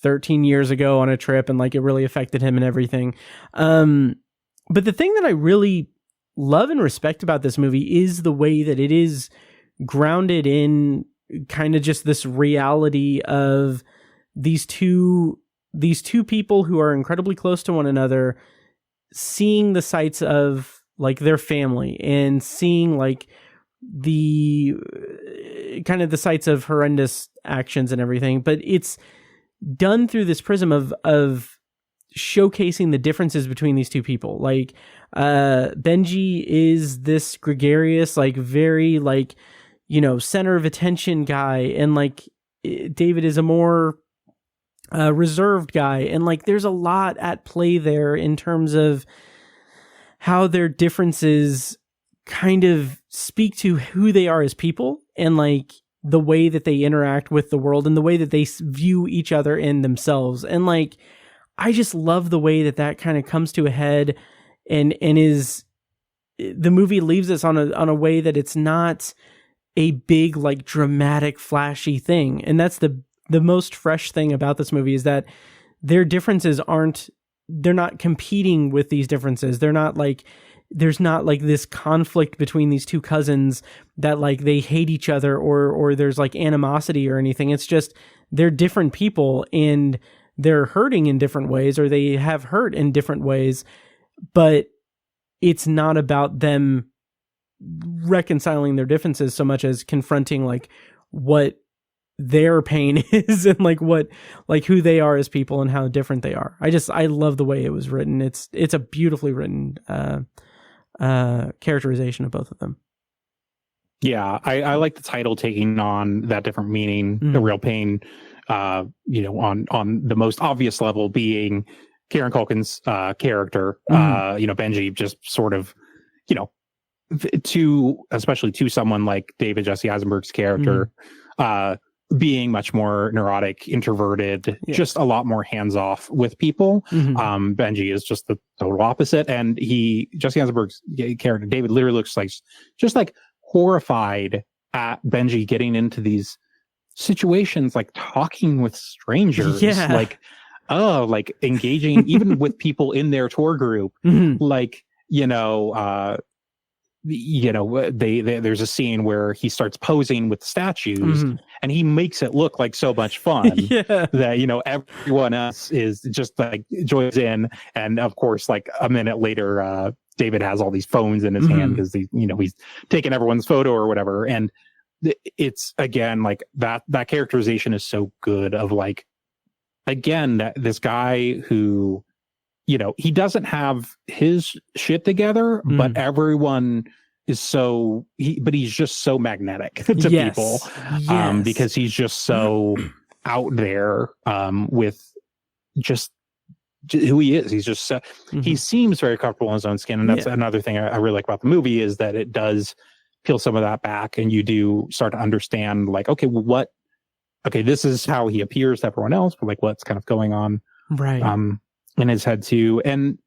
13 years ago on a trip, and like it really affected him and everything. But the thing that I really love and respect about this movie is the way that it is grounded in kind of just this reality of these two people who are incredibly close to one another, seeing the sights of like their family and seeing like the kind of the sights of horrendous actions and everything. But it's done through this prism of showcasing the differences between these two people. Like Benji is this gregarious, like very like, center of attention guy, and like David is a more reserved guy, and like there's a lot at play there in terms of how their differences kind of speak to who they are as people, and like the way that they interact with the world and the way that they view each other and themselves. And like I just love the way that kind of comes to a head, and is the movie leaves us on a way that it's not a big, like dramatic, flashy thing. And that's the most fresh thing about this movie, is that their differences aren't competing with these differences. They're not like, there's not like this conflict between these two cousins that like they hate each other or there's like animosity or anything. It's just they're different people and they're hurting in different ways, or they have hurt in different ways, but it's not about them reconciling their differences so much as confronting like what their pain is and like what, like who they are as people and how different they are. I love the way it was written. It's a beautifully written characterization of both of them. Yeah, I like the title taking on that different meaning, the real pain, on the most obvious level being Kieran Culkin's character, Benji, just sort of, especially to someone like David Jesse Eisenberg's character, being much more neurotic, introverted, just a lot more hands-off with people. Benji is just the total opposite. And Jesse Eisenberg's character, David, literally looks like just like horrified at Benji getting into these situations, like talking with strangers, like engaging even with people in their tour group, like, there's a scene where he starts posing with statues and he makes it look like so much fun that, everyone else is just like joins in. And of course, like a minute later, David has all these phones in his hand because he's taking everyone's photo or whatever. And it's again, like that characterization is so good of like, again, this guy who, he doesn't have his shit together, but everyone is but he's just so magnetic to people, because he's just so out there, with just who he is. He's just he seems very comfortable in his own skin. And that's another thing I really like about the movie, is that it does peel some of that back, and you do start to understand like, okay, this is how he appears to everyone else, but like what's kind of going on in his head too. And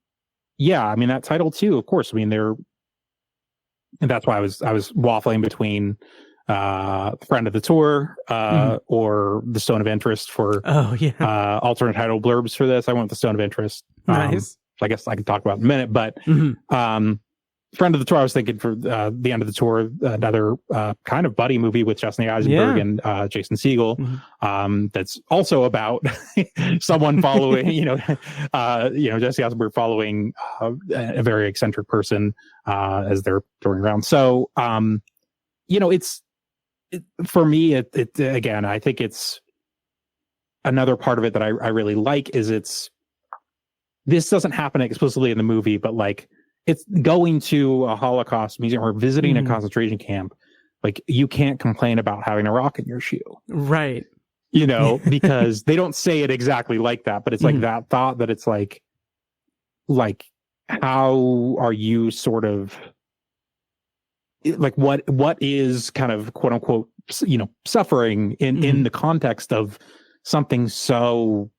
that title too, of course, and that's why I was waffling between Friend of the Tour or the Stone of Interest for alternate title blurbs for this. I went with the Stone of Interest. Nice. I guess I can talk about in a minute, but Friend of the Tour, I was thinking for the End of the Tour, another kind of buddy movie with Jesse Eisenberg and Jason Segel. That's also about someone following, Jesse Eisenberg following a very eccentric person as they're touring around. So, for me, it again, I think it's another part of it that I really like is this doesn't happen explicitly in the movie, but like, it's going to a Holocaust museum or visiting a concentration camp. Like, you can't complain about having a rock in your shoe. Right. Because they don't say it exactly like that, but it's like that thought that it's like, how are you sort of like, what is kind of quote unquote, suffering in the context of something so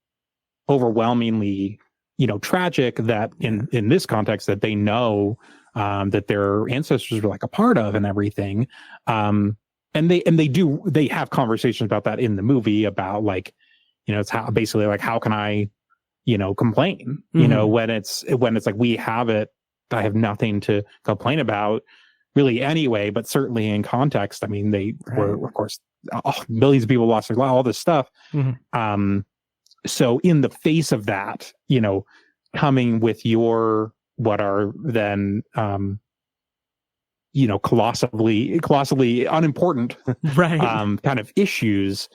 overwhelmingly tragic that in this context that they know that their ancestors were like a part of and everything. And they have conversations about that in the movie about like, it's how basically like, how can I, complain, when it's like, we have it, I have nothing to complain about really anyway, but certainly in context, I mean, they were, of course, millions of people lost their lives, all this stuff. So in the face of that, coming with what are then, colossally unimportant, kind of issues.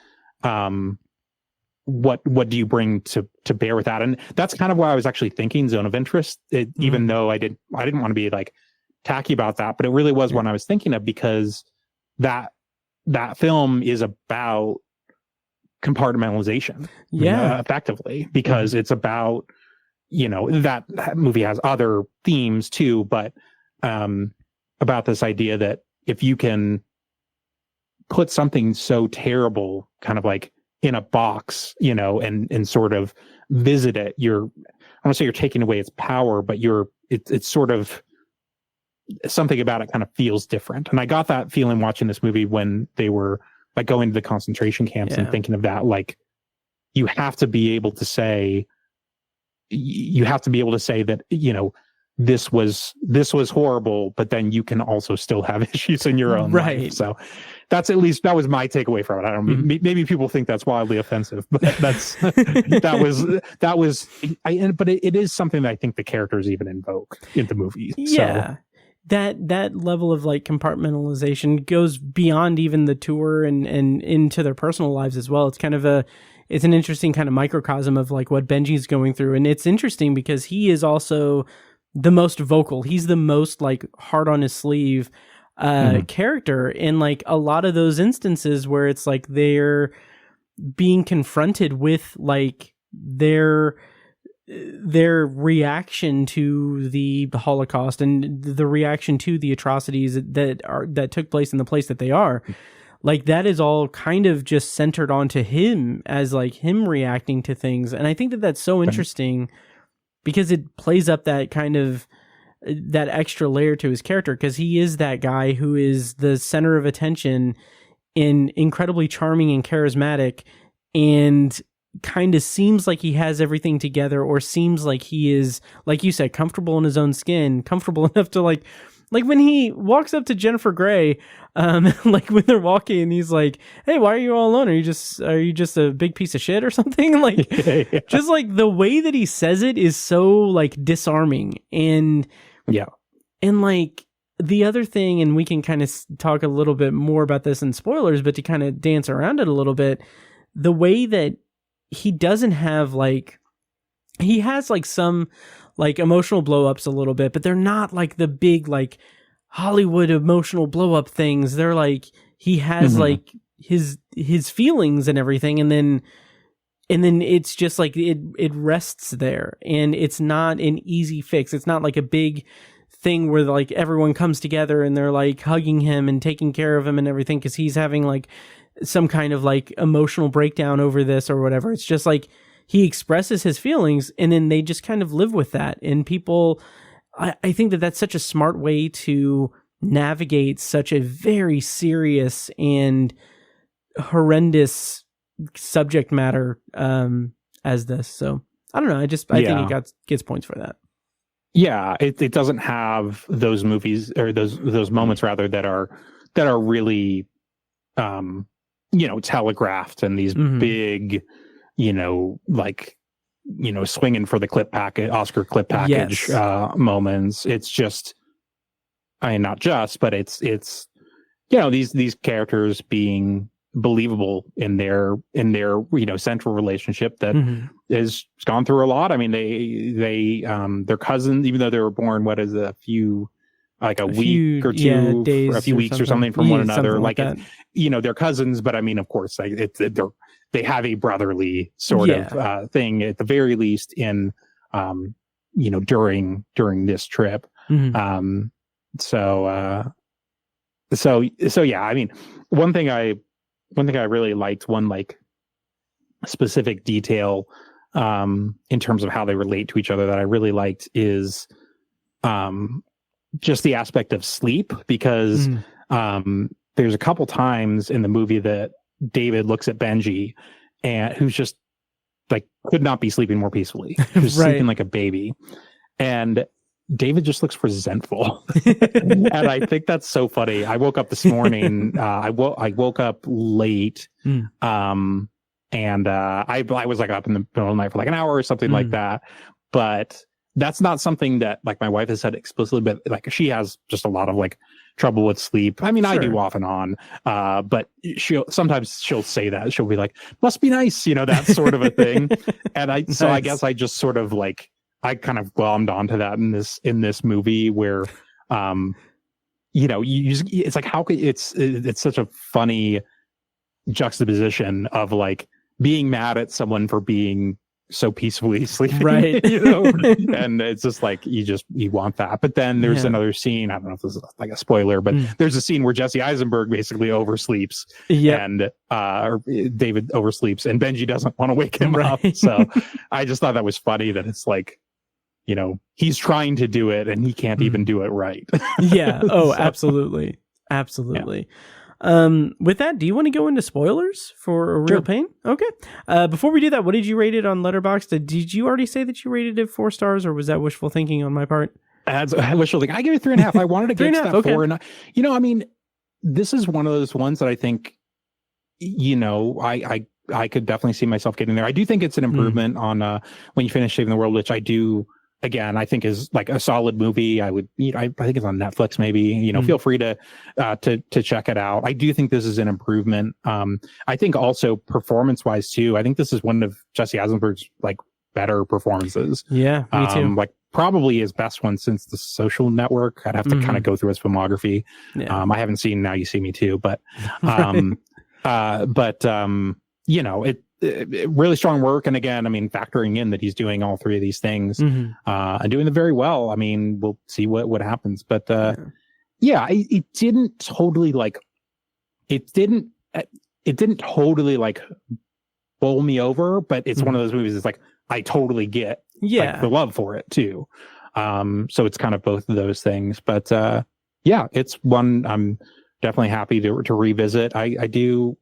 What do you bring to bear with that? And that's kind of why I was actually thinking Zone of Interest, even though I didn't want to be like tacky about that, but it really was one I was thinking of, because that film is about compartmentalization, effectively, because it's about, that movie has other themes too, but about this idea that if you can put something so terrible kind of like in a box, and sort of visit it, I want to say you're taking away its power, but it's sort of something about it kind of feels different. And I got that feeling watching this movie when they were like going to the concentration camps and thinking of that, like, you have to be able to say, you have to be able to say that, this was horrible, but then you can also still have issues in your own life. So that was my takeaway from it. I don't know, maybe people think that's wildly offensive, but but it is something that I think the characters even invoke in the movie. Yeah. So. That level of like compartmentalization goes beyond even the tour and into their personal lives as well. It's kind of it's an interesting kind of microcosm of like what Benji's going through. And it's interesting because he is also the most vocal. He's the most like hard on his sleeve character in like a lot of those instances where it's like they're being confronted with like their reaction to the Holocaust and the reaction to the atrocities that took place in the place that they are. Like that is all kind of just centered onto him as like him reacting to things. And I think that that's so interesting because it plays up that kind of that extra layer to his character, because he is that guy who is the center of attention and incredibly charming and charismatic and kind of seems like he has everything together, or seems like he is, like you said, comfortable in his own skin, comfortable enough to like when he walks up to Jennifer Grey, like when they're walking and he's like, "Hey, why are you all alone? Are you just a big piece of shit or something?" Like, just like the way that he says it is so like disarming. And like the other thing, and we can kind of talk a little bit more about this in spoilers, but to kind of dance around it a little bit, the way that he doesn't have like, he has like some like emotional blow-ups a little bit, but they're not like the big like Hollywood emotional blow-up things. They're like, he has like his feelings and everything, and then it's just like it rests there, and it's not an easy fix. It's not like a big thing where like everyone comes together and they're like hugging him and taking care of him and everything because he's having like some kind of like emotional breakdown over this or whatever. It's just like he expresses his feelings and then they just kind of live with that. And people, I think that that's such a smart way to navigate such a very serious and horrendous subject matter as this. So I don't know. I think it gets points for that. Yeah, it doesn't have those movies or those moments rather that are really telegraphed and these big, like, swinging for the clip packet, Oscar clip package moments. It's just, I mean, not just, but it's these characters being believable in their central relationship that has gone through a lot. I mean, they their cousins, even though they were born, week or two, days or a few weeks or something from one another, like they're cousins, but I mean, of course, like they have a brotherly sort of thing at the very least in during this trip. So yeah, I mean, one thing I really liked, one like specific detail in terms of how they relate to each other that I really liked is just the aspect of sleep, because there's a couple times in the movie that David looks at Benji and who's just like could not be sleeping more peacefully. Who's sleeping like a baby. And David just looks resentful. And I think that's so funny. I woke up this morning. I woke up late. And I was like up in the middle of the night for like an hour or something like that. But that's not something that like my wife has said explicitly, but like she has just a lot of like trouble with sleep. I mean, I do off and on. But sometimes she'll say that. She'll be like, must be nice, that sort of a thing. And I guess I just sort of like, I kind of glommed onto that in this movie where, it's like, how could it's such a funny juxtaposition of like being mad at someone for being so peacefully sleeping, right? And it's just like, you want that. But then there's another scene. I don't know if this is like a spoiler, but there's a scene where Jesse Eisenberg basically oversleeps and David oversleeps and Benji doesn't want to wake him up. So I just thought that was funny that it's like, he's trying to do it and he can't even do it right. Yeah. Oh, absolutely. Absolutely. With that, do you want to go into spoilers for A Real Pain? Okay. Before we do that, what did you rate it on Letterboxd? Did you already say that you rated it 4 stars, or was that wishful thinking on my part? As wishful thinking, I give it 3.5. I wanted to get to that 3.5, 4, and I mean, this is one of those ones that I think, I could definitely see myself getting there. I do think it's an improvement on When You Finish Saving the World, which I do. Again, I think is like a solid movie. I would, I think it's on Netflix. Maybe feel free to check it out. I do think this is an improvement. I think also performance-wise too. I think this is one of Jesse Eisenberg's like better performances. Yeah, me too. Like probably his best one since The Social Network. I'd have to kind of go through his filmography. Yeah. I haven't seen Now You See Me Too, but it really strong work. And again, I mean, factoring in that he's doing all 3 of these things and doing them very well. I mean, we'll see what happens. But it didn't totally bowl me over. But it's one of those movies. It's like I totally get the love for it too. So it's kind of both of those things. But it's one I'm definitely happy to revisit. I do.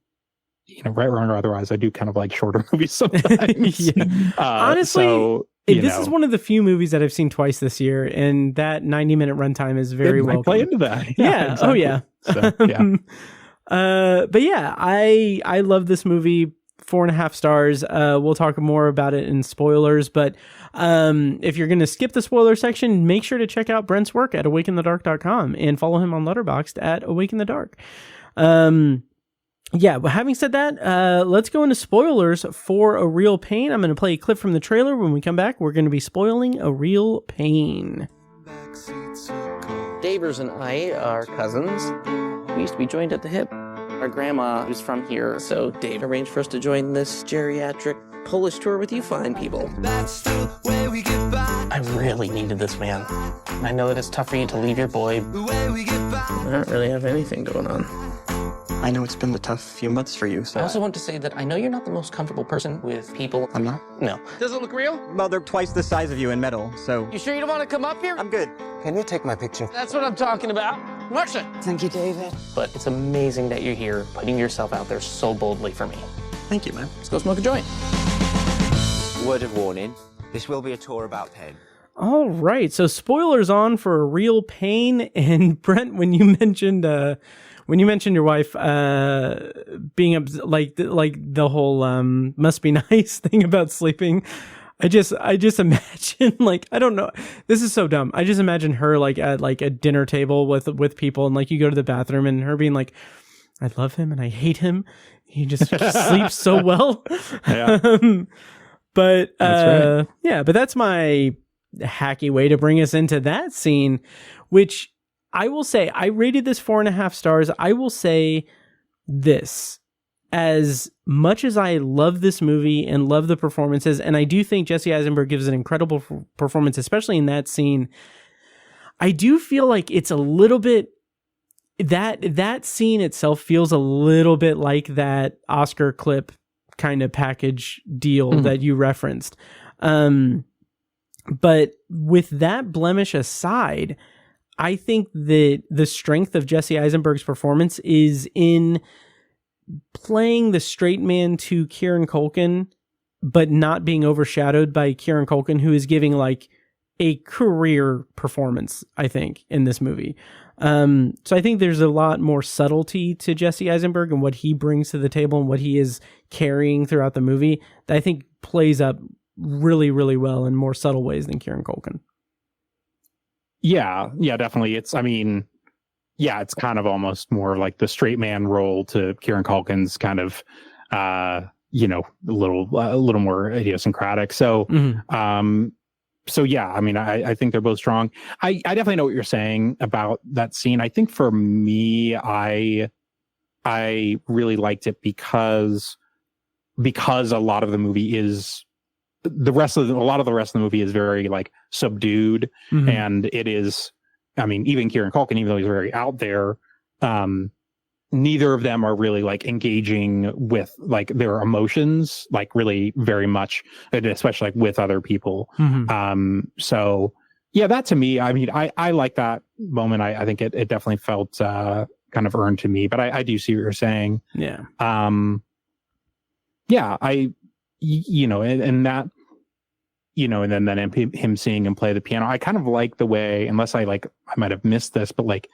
Right, wrong, or otherwise, I do kind of like shorter movies sometimes. Honestly, this is one of the few movies that I've seen twice this year, and that 90-minute runtime is very well. Play into that. Yeah. Exactly. Oh yeah. So, yeah. But yeah, I love this movie. 4.5 stars. We'll talk more about it in spoilers, but if you're going to skip the spoiler section, make sure to check out Brent's work at awakeinthedark.com and follow him on Letterboxd at awakeinthedark. Yeah, but having said that, let's go into spoilers for A Real Pain. I'm going to play a clip from the trailer. When we come back, we're going to be spoiling A Real Pain. Davers and I are cousins. We used to be joined at the hip. Our grandma was from here, so Dave arranged for us to join this geriatric Polish tour with you fine people. That's the way we get by. I really needed this man. I know that it's tough for you to leave your boy. The way we get by. I don't really have anything going on. I know it's been a tough few months for you, so... I also want to say that I know you're not the most comfortable person with people. I'm not? No. Does it look real? Well, they're twice the size of you in metal, so... You sure you don't want to come up here? I'm good. Can you take my picture? That's what I'm talking about. Marcia! Thank you, David. But it's amazing that you're here, putting yourself out there so boldly for me. Thank you, man. Let's go smoke a joint. Word of warning, this will be a tour about pain. All right, so spoilers on for A Real Pain. And Brent, when you mentioned your wife being like the whole must be nice thing about sleeping, I just imagine, like, I don't know, this is so dumb. I just imagine her like at like a dinner table with people, and like you go to the bathroom and her being like, I love him and I hate him. He just sleeps so well. Yeah. But That's right. Yeah, but that's my hacky way to bring us into that scene, which I will say, I rated this 4.5 stars. I will say this, as much as I love this movie and love the performances, and I do think Jesse Eisenberg gives an incredible performance, especially in that scene, I do feel like it's a little bit, that scene itself feels a little bit like that Oscar clip kind of package deal that you referenced. But with that blemish aside, I think that the strength of Jesse Eisenberg's performance is in playing the straight man to Kieran Culkin, but not being overshadowed by Kieran Culkin, who is giving like a career performance, I think, in this movie. So I think there's a lot more subtlety to Jesse Eisenberg and what he brings to the table and what he is carrying throughout the movie that I think plays up really, really well in more subtle ways than Kieran Culkin. Yeah, definitely. It's kind of almost more like the straight man role to Kieran Culkin's kind of, a little more idiosyncratic. So, So yeah, I mean, I think they're both strong. I definitely know what you're saying about that scene. I think for me, I really liked it because a lot of the movie is a lot of the rest of the movie is very like subdued, and it is. I mean, even Kieran Culkin, even though he's very out there, neither of them are really like engaging with like their emotions, like really very much, especially like with other people. So yeah, that to me, I mean, I like that moment. I think it definitely felt kind of earned to me. But I do see what you're saying. Yeah. Yeah, and that, and then him seeing him play the piano. I kind of like the way, unless I might have missed this, but like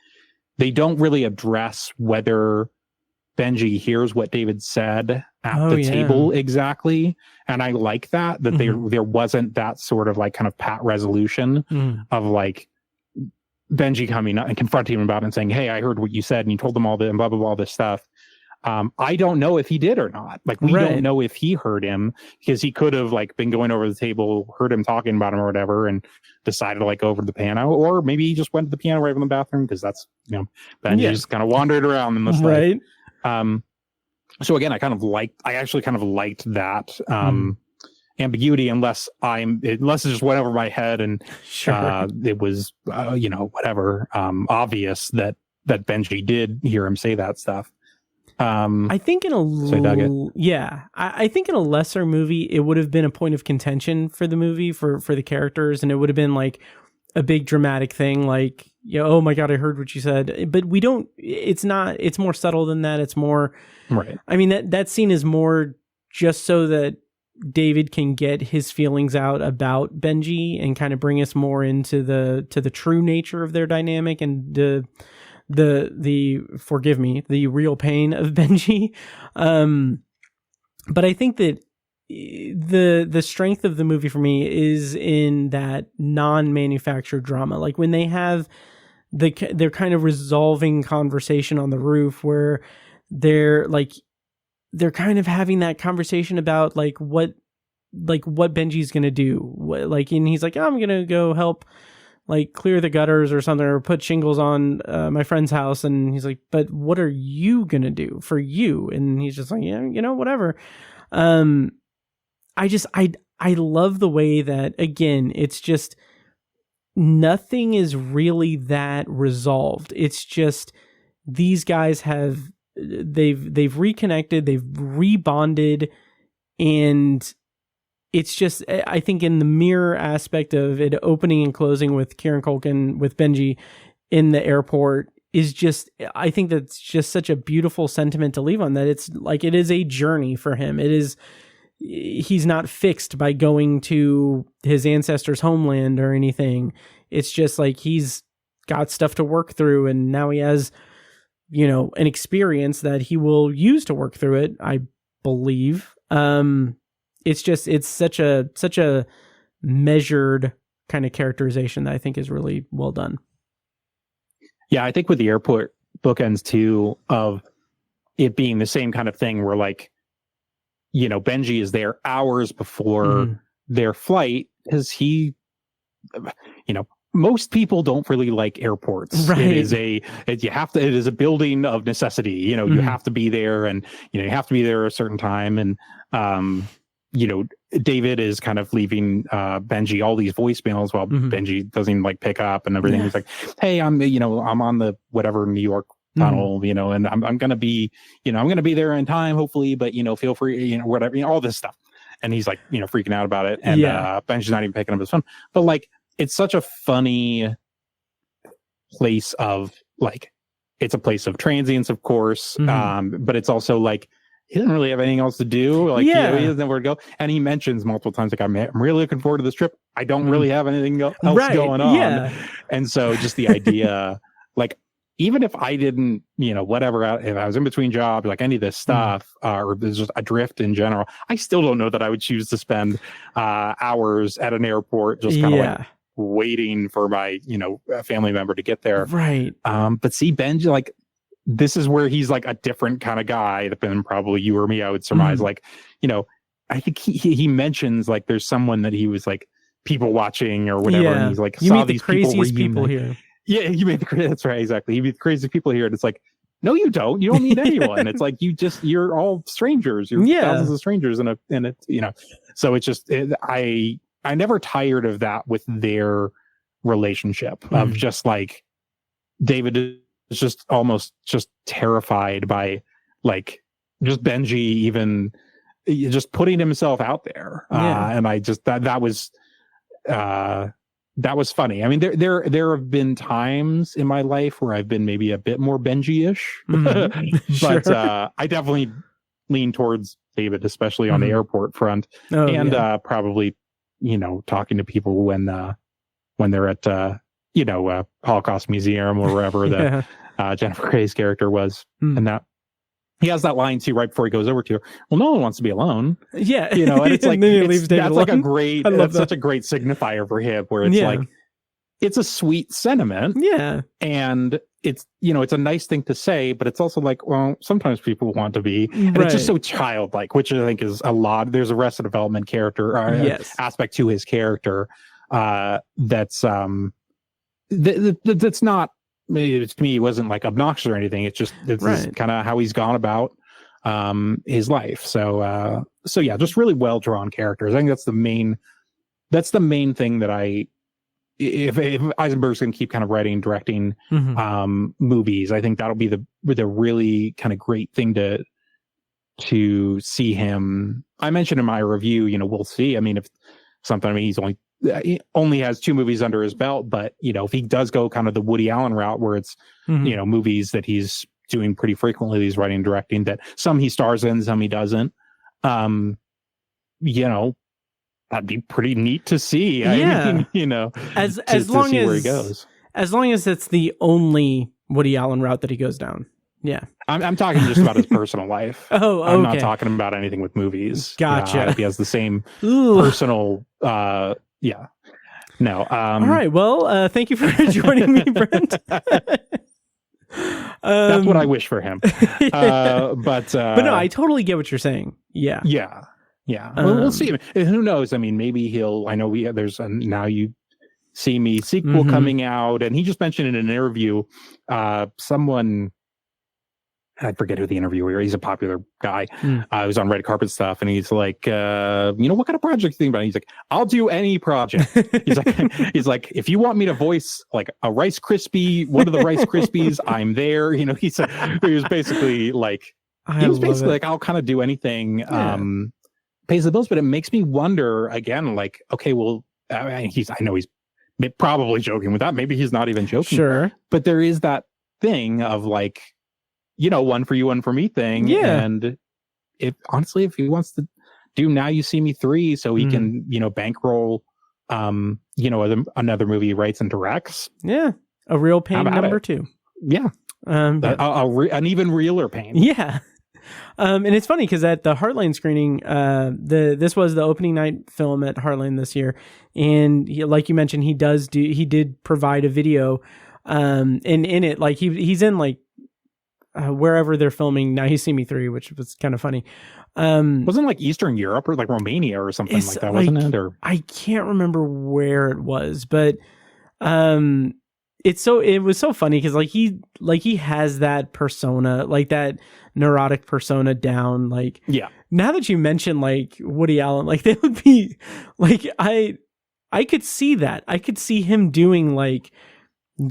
they don't really address whether Benji hears what David said at the table exactly. And I like that there wasn't that sort of like kind of pat resolution of like Benji coming up and confronting him about it and saying, hey, I heard what you said and you told them all the and blah, blah, blah, all this stuff. I don't know if he did or not. Like, we don't know if he heard him, because he could have like been going over the table, heard him talking about him or whatever, and decided to like go over to the piano, or maybe he just went to the piano right in the bathroom, because that's, Benji just kind of wandered around in this right. So again, I actually kind of liked that ambiguity, unless it just went over my head and it was whatever obvious that Benji did hear him say that stuff. I think in I think in a lesser movie it would have been a point of contention for the movie, for the characters, and it would have been like a big dramatic thing, like, oh my god, I heard what you said. But we don't, it's more subtle than that. It's more right. I mean, that scene is more just so that David can get his feelings out about Benji and kind of bring us more into the true nature of their dynamic and the forgive me, the real pain of Benji. But I think that the strength of the movie for me is in that non-manufactured drama. Like when they have they're kind of resolving conversation on the roof, where they're kind of having that conversation about what Benji's gonna do. And he's like, oh, I'm gonna go help like clear the gutters or something, or put shingles on my friend's house. And he's like, but what are you gonna do for you? And he's just like, yeah, whatever. I love the way that, again, it's just nothing is really that resolved. It's just these guys they've reconnected, they've rebonded, and it's just, I think in the mirror aspect of it opening and closing with Kieran Culkin with Benji in the airport is just, I think that's just such a beautiful sentiment to leave on, that it's like, it is a journey for him. He's not fixed by going to his ancestors' homeland or anything. It's just like he's got stuff to work through, and now he has, an experience that he will use to work through it, I believe. It's such a measured kind of characterization that I think is really well done. Yeah, I think with the airport bookends too, of it being the same kind of thing where like, Benji is there hours before their flight, because he, most people don't really like airports. Right. It is a building of necessity. You have to be there, and you have to be there at a certain time. And David is kind of leaving Benji all these voicemails while Benji doesn't like pick up and everything. He's like, hey, I'm on the whatever New York tunnel, and I'm gonna be, I'm gonna be there in time, hopefully, but feel free, whatever, all this stuff. And he's like, freaking out about it. And Benji's not even picking up his phone. But like, it's such a funny place of like, it's a place of transience, of course. But it's also like, he doesn't really have anything else to do. Like, he doesn't know where to go. And he mentions multiple times, like, I'm really looking forward to this trip. I don't really have anything else going on. Yeah. And so just the idea, like, even if I didn't, whatever, if I was in between jobs, like any of this stuff, or there's just adrift in general, I still don't know that I would choose to spend hours at an airport just kind of like waiting for my, family member to get there. Right. But see, Benji, like, this is where he's like a different kind of guy than probably you or me, I would surmise. Like, I think he mentions like there's someone that he was like people watching or whatever. And he's like, you saw meet the these craziest people here. Yeah, that's right, exactly. You meet the craziest people here, and it's like, no, you don't. You don't meet anyone. It's like you're all strangers. You're thousands of strangers in a. So it's just I never tired of that with their relationship of just like David is just almost just terrified by like just Benji even just putting himself out there. And I just that was that was funny. I mean, there have been times in my life where I've been maybe a bit more Benji-ish, but I definitely lean towards David, especially on the airport front, probably, talking to people when they're at Holocaust Museum or wherever that Jennifer Grey's character was, and that he has that line too right before he goes over to her. Well, no one wants to be alone. Yeah, and it's like that's like a great, that's such a great signifier for him, where it's like it's a sweet sentiment. Yeah, and it's it's a nice thing to say, but it's also like, well, sometimes people want to be, and it's just so childlike, which I think is a lot. There's Arrested Development character aspect to his character that's that's not. To me, it wasn't like obnoxious or anything. It's just kind of how he's gone about his life. So yeah, just really well drawn characters. I think that's the main thing that if Eisenberg's going to keep kind of writing and directing movies, I think that'll be the really kind of great thing to see him. I mentioned in my review, we'll see. I mean, if something, he only has 2 movies under his belt, but if he does go kind of the Woody Allen route, where it's movies that he's doing pretty frequently, he's writing and directing, that some he stars in, some he doesn't, that'd be pretty neat to see. I mean, as long as where he goes, as long as it's the only Woody Allen route that he goes down. Yeah, I'm talking just about his personal life. I'm not talking about anything with movies. Gotcha. If he has the same personal. Yeah. No. All right. Well, thank you for joining me, Brent. That's what I wish for him. But no, I totally get what you're saying. Yeah. Yeah. Yeah. Well, we'll see. Who knows? I mean, maybe I know there's a Now You See Me sequel coming out, and he just mentioned in an interview, someone, I forget who the interviewer is. He's a popular guy. He was on red carpet stuff, and he's like, what kind of project do you think about? He's like, I'll do any project. He's like, if you want me to voice like a Rice Krispie, one of the Rice Krispies, I'm there. He was basically like, I'll kind of do anything. Pays the bills, but it makes me wonder again, like, okay, well, I know he's probably joking with that. Maybe he's not even joking. Sure. But there is that thing of like, one for you, one for me thing. Yeah. And if he wants to do Now You See Me 3 so he can, bankroll, another movie he writes and directs. Yeah. A real pain number 2. Yeah. An even realer pain. Yeah. And it's funny because at the Heartland screening, this was the opening night film at Heartland this year. And like you mentioned, he did provide a video, and in it, like he's in like, wherever they're filming Now You See Me 3, which was kind of funny. Wasn't like Eastern Europe or like Romania or something like that, wasn't it? Or I can't remember where it was, but it was so funny because he has that persona, like that neurotic persona down. Like, yeah. Now that you mention like Woody Allen, like they would be like I could see that. I could see him doing like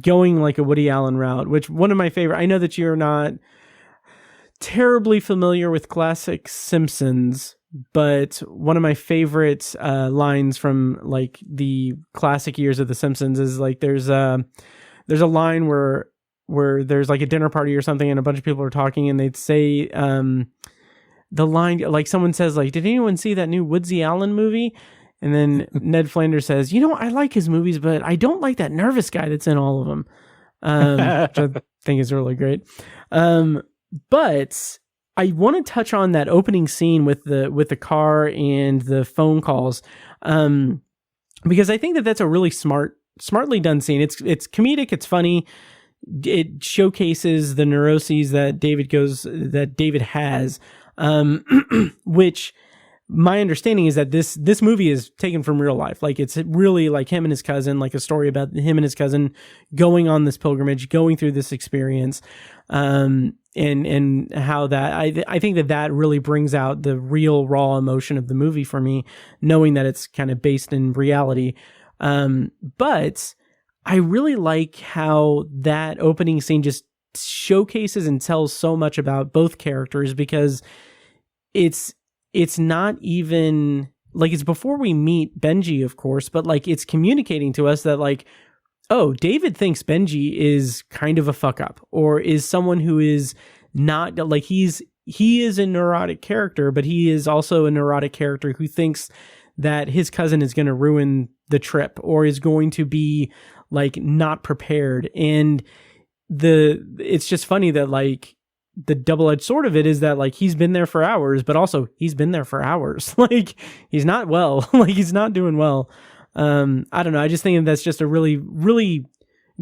going like a Woody Allen route, which one of my favorite, I know that you're not terribly familiar with classic Simpsons, but one of my favorite lines from like the classic years of the Simpsons is like there's a line where there's like a dinner party or something and a bunch of people are talking and they'd say the line, like someone says like, did anyone see that new Woodsy Allen movie? And then Ned Flanders says, I like his movies, but I don't like that nervous guy that's in all of them. Which I think is really great. But I want to touch on that opening scene with the car and the phone calls. Because I think that that's a really smartly done scene. It's comedic. It's funny. It showcases the neuroses that David has, which my understanding is that this movie is taken from real life. Like it's really like him and his cousin, like a story about him and his cousin going on this pilgrimage, going through this experience, and how that I think that really brings out the real raw emotion of the movie for me, knowing that it's kind of based in reality. But I really like how that opening scene just showcases and tells so much about both characters, because it's not even like it's before we meet Benji, of course, but like it's communicating to us that like, oh, David thinks Benji is kind of a fuck up, or is someone who is not like he is a neurotic character, but he is also a neurotic character who thinks that his cousin is going to ruin the trip or is going to be like not prepared. And it's just funny that like the double-edged sword of it is that like he's been there for hours, but also he's been there for hours. Like he's not well, like he's not doing well. I don't know. I just think that's just a really, really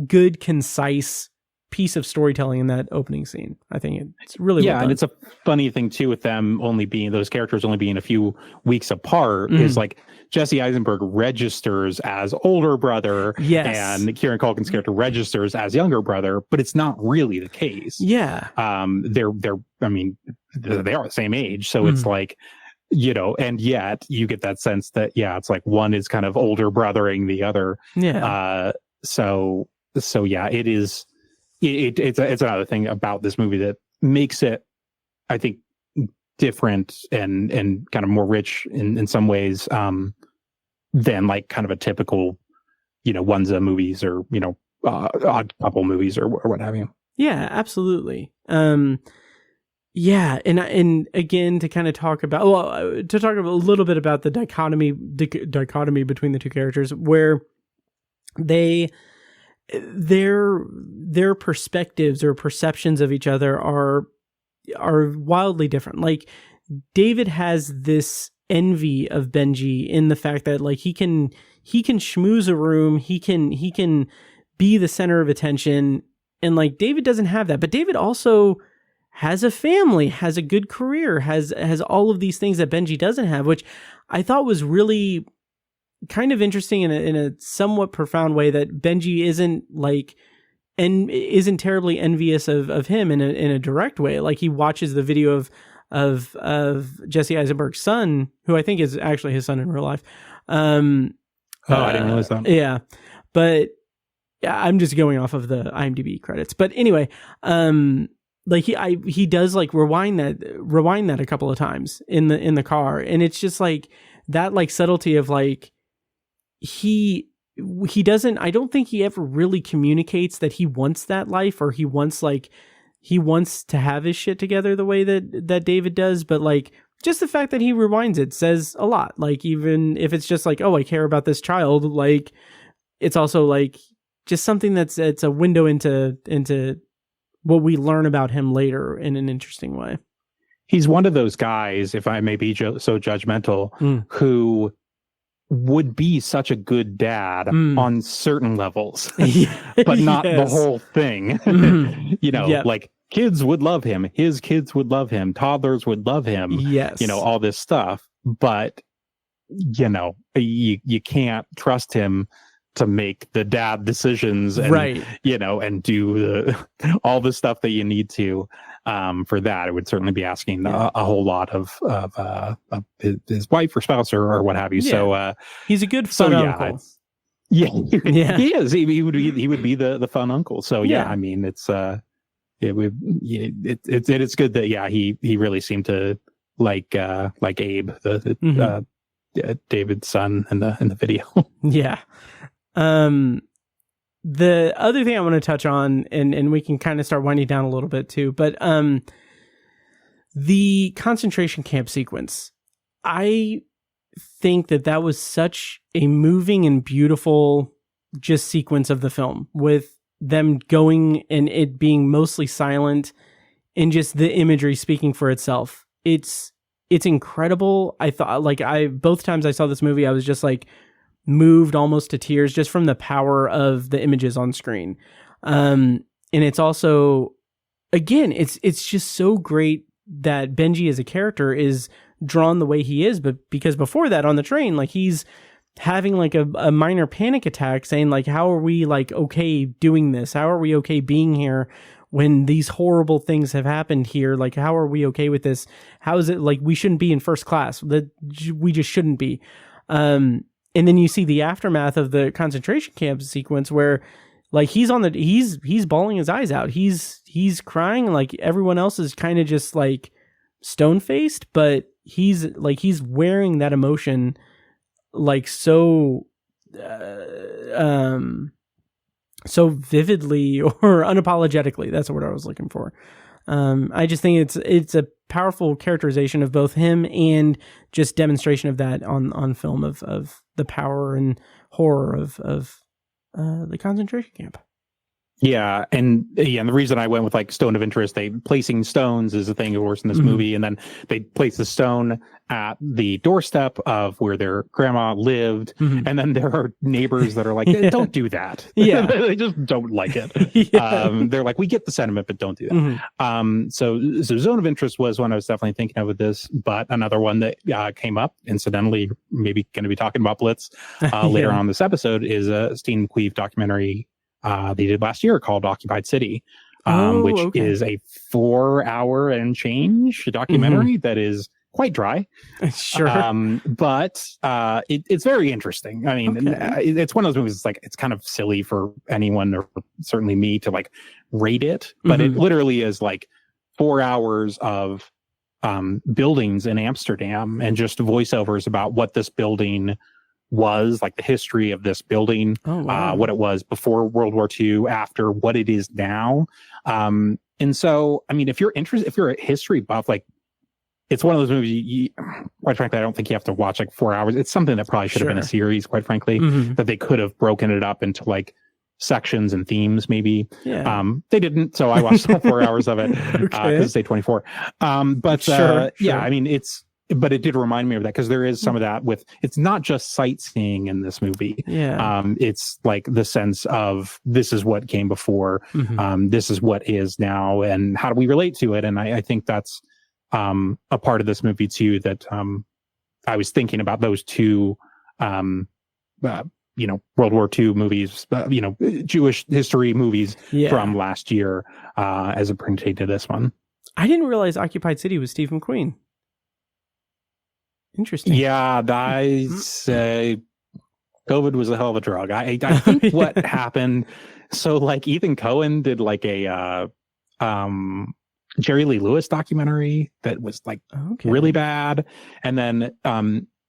good, concise piece of storytelling in that opening scene. I think it's really well done. And it's a funny thing too with them only being those characters only being a few weeks apart is like Jesse Eisenberg registers as older brother, and Kieran Culkin's character registers as younger brother, but it's not really the case. Yeah, they're I mean they are the same age, so it's like, you know, and yet you get that sense that it's like one is kind of older brothering the other. So yeah, it is. It's another thing about this movie that makes it, I think, different and kind of more rich in some ways than like kind of a typical, you know, Onesia movies or, you know, Odd Couple movies or what have you. Yeah, absolutely. Yeah, and again to kind of talk about a little bit about the dichotomy between the two characters, where their perspectives or perceptions of each other are wildly different. Like David has this envy of Benji in the fact that like he can schmooze a room, he can be the center of attention, and like David doesn't have that. But David also has a family, has a good career, has all of these things that Benji doesn't have, which I thought was really kind of interesting in a somewhat profound way, that Benji isn't like isn't terribly envious of him in a direct way. Like he watches the video of Jesse Eisenberg's son, who I think is actually his son in real life. I didn't realize that. Yeah, but I'm just going off of the IMDb credits. But anyway, like he does like rewind that a couple of times in the car, and it's just like that like subtlety of like he doesn't, I don't think he ever really communicates that he wants that life, or he wants to have his shit together the way that David does. But like just the fact that he rewinds it says a lot. Like even if it's just like, oh, I care about this child, like it's also like just something it's a window into what we learn about him later in an interesting way. He's one of those guys, if I may be so judgmental, who would be such a good dad on certain levels, but not the whole thing. You know, like kids would love him. His kids would love him. Toddlers would love him. Yes. You know, all this stuff. But, you know, you can't trust him to make the dad decisions and, you know, and do all the stuff that you need to. For that, it would certainly be asking a whole lot of his wife or spouse or what have you. So he's a good fun uncle. He is. He would be the fun uncle. So I mean, it is good that he really seemed to like Abe, David's son in the video. The other thing I want to touch on, and we can kind of start winding down a little bit too, but the concentration camp sequence, I think that was such a moving and beautiful just sequence of the film, with them going and it being mostly silent and just the imagery speaking for itself. It's incredible. I thought, like, both times I saw this movie, I was just like moved almost to tears just from the power of the images on screen. And it's also, again, it's just so great that Benji as a character is drawn the way he is, but because before that on the train, like he's having like a minor panic attack saying like, how are we like okay doing this? How are we okay being here when these horrible things have happened here? Like, how are we okay with this? How is it like we shouldn't be in first class? That we just shouldn't be. And then you see the aftermath of the concentration camp sequence where like he's bawling his eyes out. He's crying, like everyone else is kind of just like stone faced, but he's wearing that emotion like so so vividly or unapologetically. That's the word I was looking for. I just think it's a powerful characterization of both him and just demonstration of that on film of the power and horror of the concentration camp. Yeah, and the reason I went with like stone of interest, placing stones is a thing, of course, in this movie, and then they place the stone at the doorstep of where their grandma lived, and then there are neighbors that are like, "Don't do that." Yeah, they just don't like it. They're like, "We get the sentiment, but don't do that." So zone of interest was one I was definitely thinking of with this, but another one that came up, incidentally, maybe going to be talking about Blitz later on in this episode, is a Steve McQueen documentary they did last year called Occupied City, which is a 4-hour and change documentary that is quite dry. Sure. But it's very interesting. I mean, it's one of those movies, it's kind of silly for anyone, or certainly me, to like rate it, but it literally is like 4 hours of buildings in Amsterdam and just voiceovers about what this building was, like the history of this building, what it was before World War II, after, what it is now. And so, I mean, if you're interested, if you're a history buff, like, it's one of those movies, quite frankly, I don't think you have to watch like 4 hours. It's something that probably should have been a series, quite frankly, that they could have broken it up into like sections and themes, maybe. They didn't, so I watched all 4 hours of it because it's day 24. But I mean, but it did remind me of that, because there is some of that it's not just sightseeing in this movie. It's like the sense of, this is what came before, this is what is now, and how do we relate to it? And I think that's a part of this movie too, that I was thinking about those two, World War II movies, Jewish history movies from last year as it pertained to this one. I didn't realize Occupied City was Steve McQueen. Interesting. Yeah, I say COVID was a hell of a drug. I think what happened, so like Ethan Cohen did like a Jerry Lee Lewis documentary that was like really bad, and then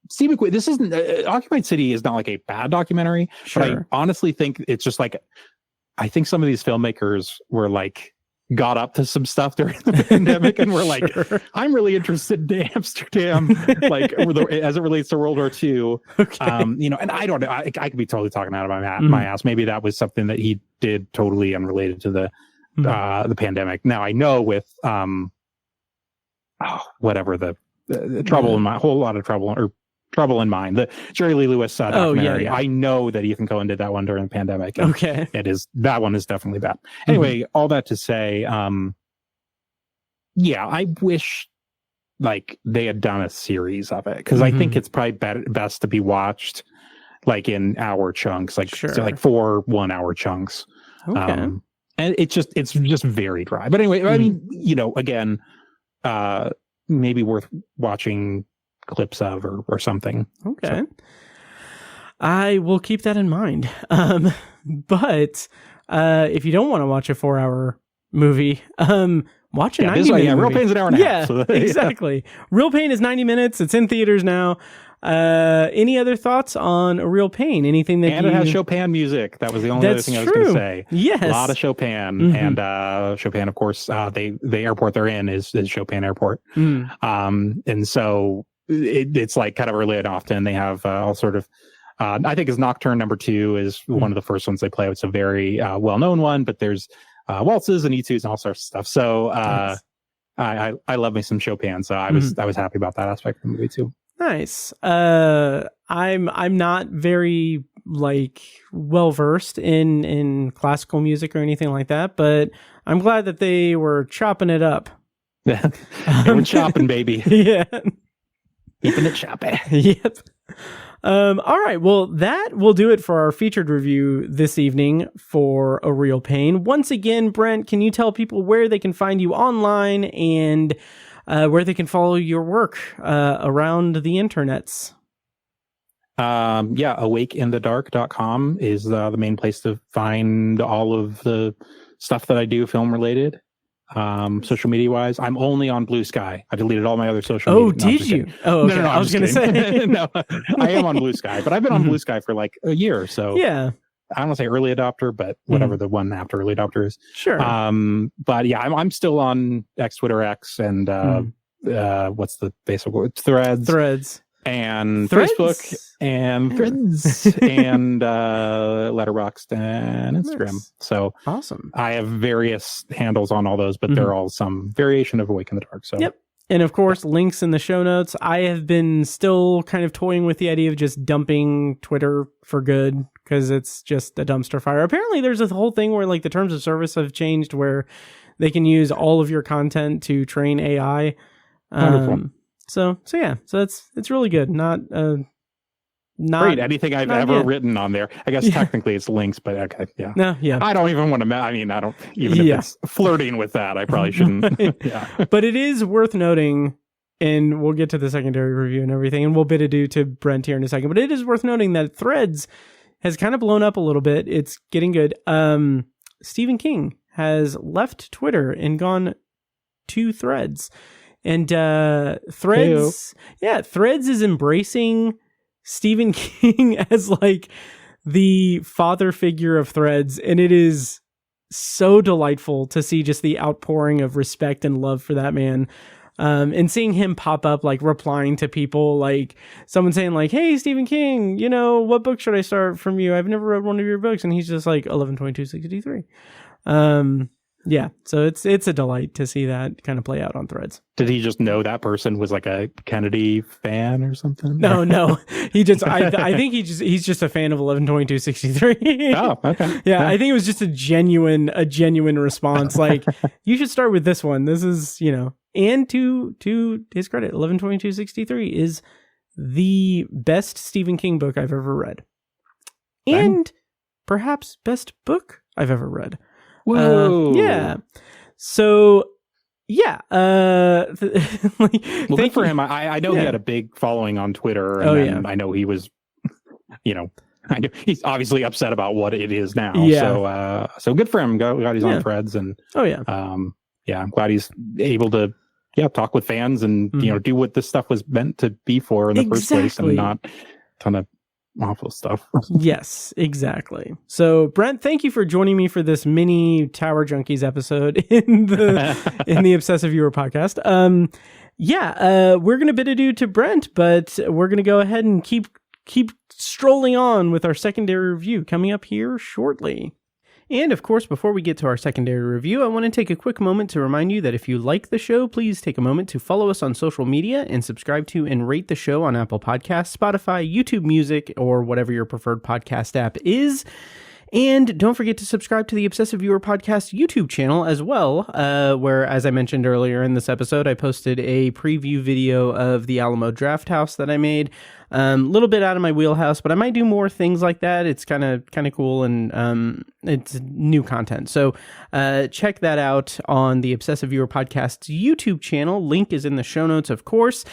Steve McQueen, this isn't Occupied City is not like a bad documentary, but I honestly think it's just like, I think some of these filmmakers were like, got up to some stuff during the pandemic and were like, I'm really interested in Amsterdam, like as it relates to World War II. And I don't know, I could be totally talking out of my ass. Maybe that was something that he did totally unrelated to the pandemic. Now I know with whatever the trouble in my whole lot of trouble, or Trouble in Mind, the Jerry Lee Lewis documentary. I know that Ethan Cohen did that one during the pandemic. That one is definitely bad. Anyway, all that to say, I wish like they had done a series of it, because I think it's probably best to be watched like in hour chunks, like so like 4 1-hour chunks. And it's just very dry. But anyway, I mean, again, maybe worth watching clips of or something. I will keep that in mind. But if you don't want to watch a 4-hour movie, watch a 90-minute movie. Real Pain's an hour and a half. So exactly. Real Pain is 90 minutes. It's in theaters now. Any other thoughts on A Real Pain? Anything that it has Chopin music. That was the only other thing I was going to say. Yes. A lot of Chopin. And Chopin, of course, the airport they're in is Chopin Airport. And so it's like kind of related often. They have all sort of, I think his Nocturne number 2 is one of the first ones they play. It's a very well-known one, but there's waltzes and etudes and all sorts of stuff. So I love me some Chopin. So I was happy about that aspect of the movie too. Nice. I'm not very like well versed in classical music or anything like that, but I'm glad that they were chopping it up. Yeah, they were chopping, baby. Yeah. Keeping it choppy. Yep. All right. Well, that will do it for our featured review this evening for A Real Pain. Once again, Brent, can you tell people where they can find you online and where they can follow your work around the internets? awakeinthedark.com is the main place to find all of the stuff that I do film related. social media wise. I'm only on Blue Sky. I deleted all my other social Oh, media. No, I'm did just you? kidding. Oh, okay. No, I was going to say. No, I am on Blue Sky, but I've been on Blue Sky for like a year. So yeah, I don't want to say early adopter, but whatever the one after early adopter is. sure. But yeah, I'm still on Twitter X, and what's the basic word? Threads. And Threads? Facebook and Threads and Letterboxd and Instagram. Nice. So Awesome. I have various handles on all those, but they're all some variation of Awake in the Dark. So Yep. And of course, links in the show notes. I have been still kind of toying with the idea of just dumping Twitter for good because it's just a dumpster fire. Apparently, there's a whole thing where like the terms of service have changed where they can use all of your content to train AI. Wonderful. So it's really good. Not great. Anything I've ever yet. written on there. I guess technically it's links, but okay, yeah. No, yeah. I don't even want to. I mean, I don't even if it's flirting with that. I probably shouldn't. Yeah. But it is worth noting, and we'll get to the secondary review and everything, and we'll bid adieu to Brent here in a second. But it is worth noting that Threads has kind of blown up a little bit. It's getting good. Stephen King has left Twitter and gone to Threads. And Threads is embracing Stephen King as like the father figure of Threads, and it is so delightful to see just the outpouring of respect and love for that man. And seeing him pop up, like replying to people, like someone saying like, "Hey, Stephen King, what book should I start from you? I've never read one of your books." And he's just like 11/22/63. Yeah, so it's a delight to see that kind of play out on Threads. Did he just know that person was like a Kennedy fan or something? No. He just I think he's just a fan of 11/22/63. Oh, okay. Yeah, I think it was just a genuine response. Like, you should start with this one. This is, and to his credit, 11/22/63 is the best Stephen King book I've ever read. And perhaps best book I've ever read. Whoa. Yeah. So, yeah. Good for him. I know he had a big following on Twitter. And I know he was, I know he's obviously upset about what it is now. Yeah. So good for him. Glad he's on Threads. And I'm glad he's able to talk with fans and, do what this stuff was meant to be for in the first place and not a ton of awful stuff. Yes, exactly. So, Brent, thank you for joining me for this mini Tower Junkies episode in the Obsessive Viewer podcast. We're going to bid adieu to Brent, but we're going to go ahead and keep strolling on with our secondary review coming up here shortly. And of course, before we get to our secondary review, I want to take a quick moment to remind you that if you like the show, please take a moment to follow us on social media and subscribe to and rate the show on Apple Podcasts, Spotify, YouTube Music, or whatever your preferred podcast app is. And don't forget to subscribe to the Obsessive Viewer Podcast YouTube channel as well, where, as I mentioned earlier in this episode, I posted a preview video of the Alamo Drafthouse that I made. A little bit out of my wheelhouse, but I might do more things like that. It's kind of cool, and it's new content. So check that out on the Obsessive Viewer Podcast's YouTube channel. Link is in the show notes, of course.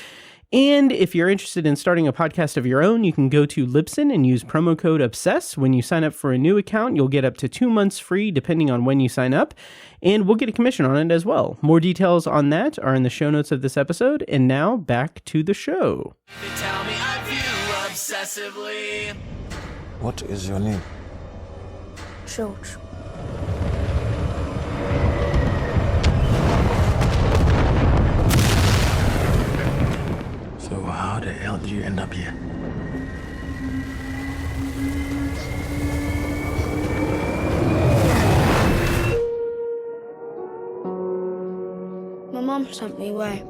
And if you're interested in starting a podcast of your own, you can go to Libsyn and use promo code OBSESS. When you sign up for a new account, you'll get up to 2 months free, depending on when you sign up, and we'll get a commission on it as well. More details on that are in the show notes of this episode. And now, back to the show. They tell me I view obsessively. What is your name? George. So how the hell did you end up here? My mom sent me away.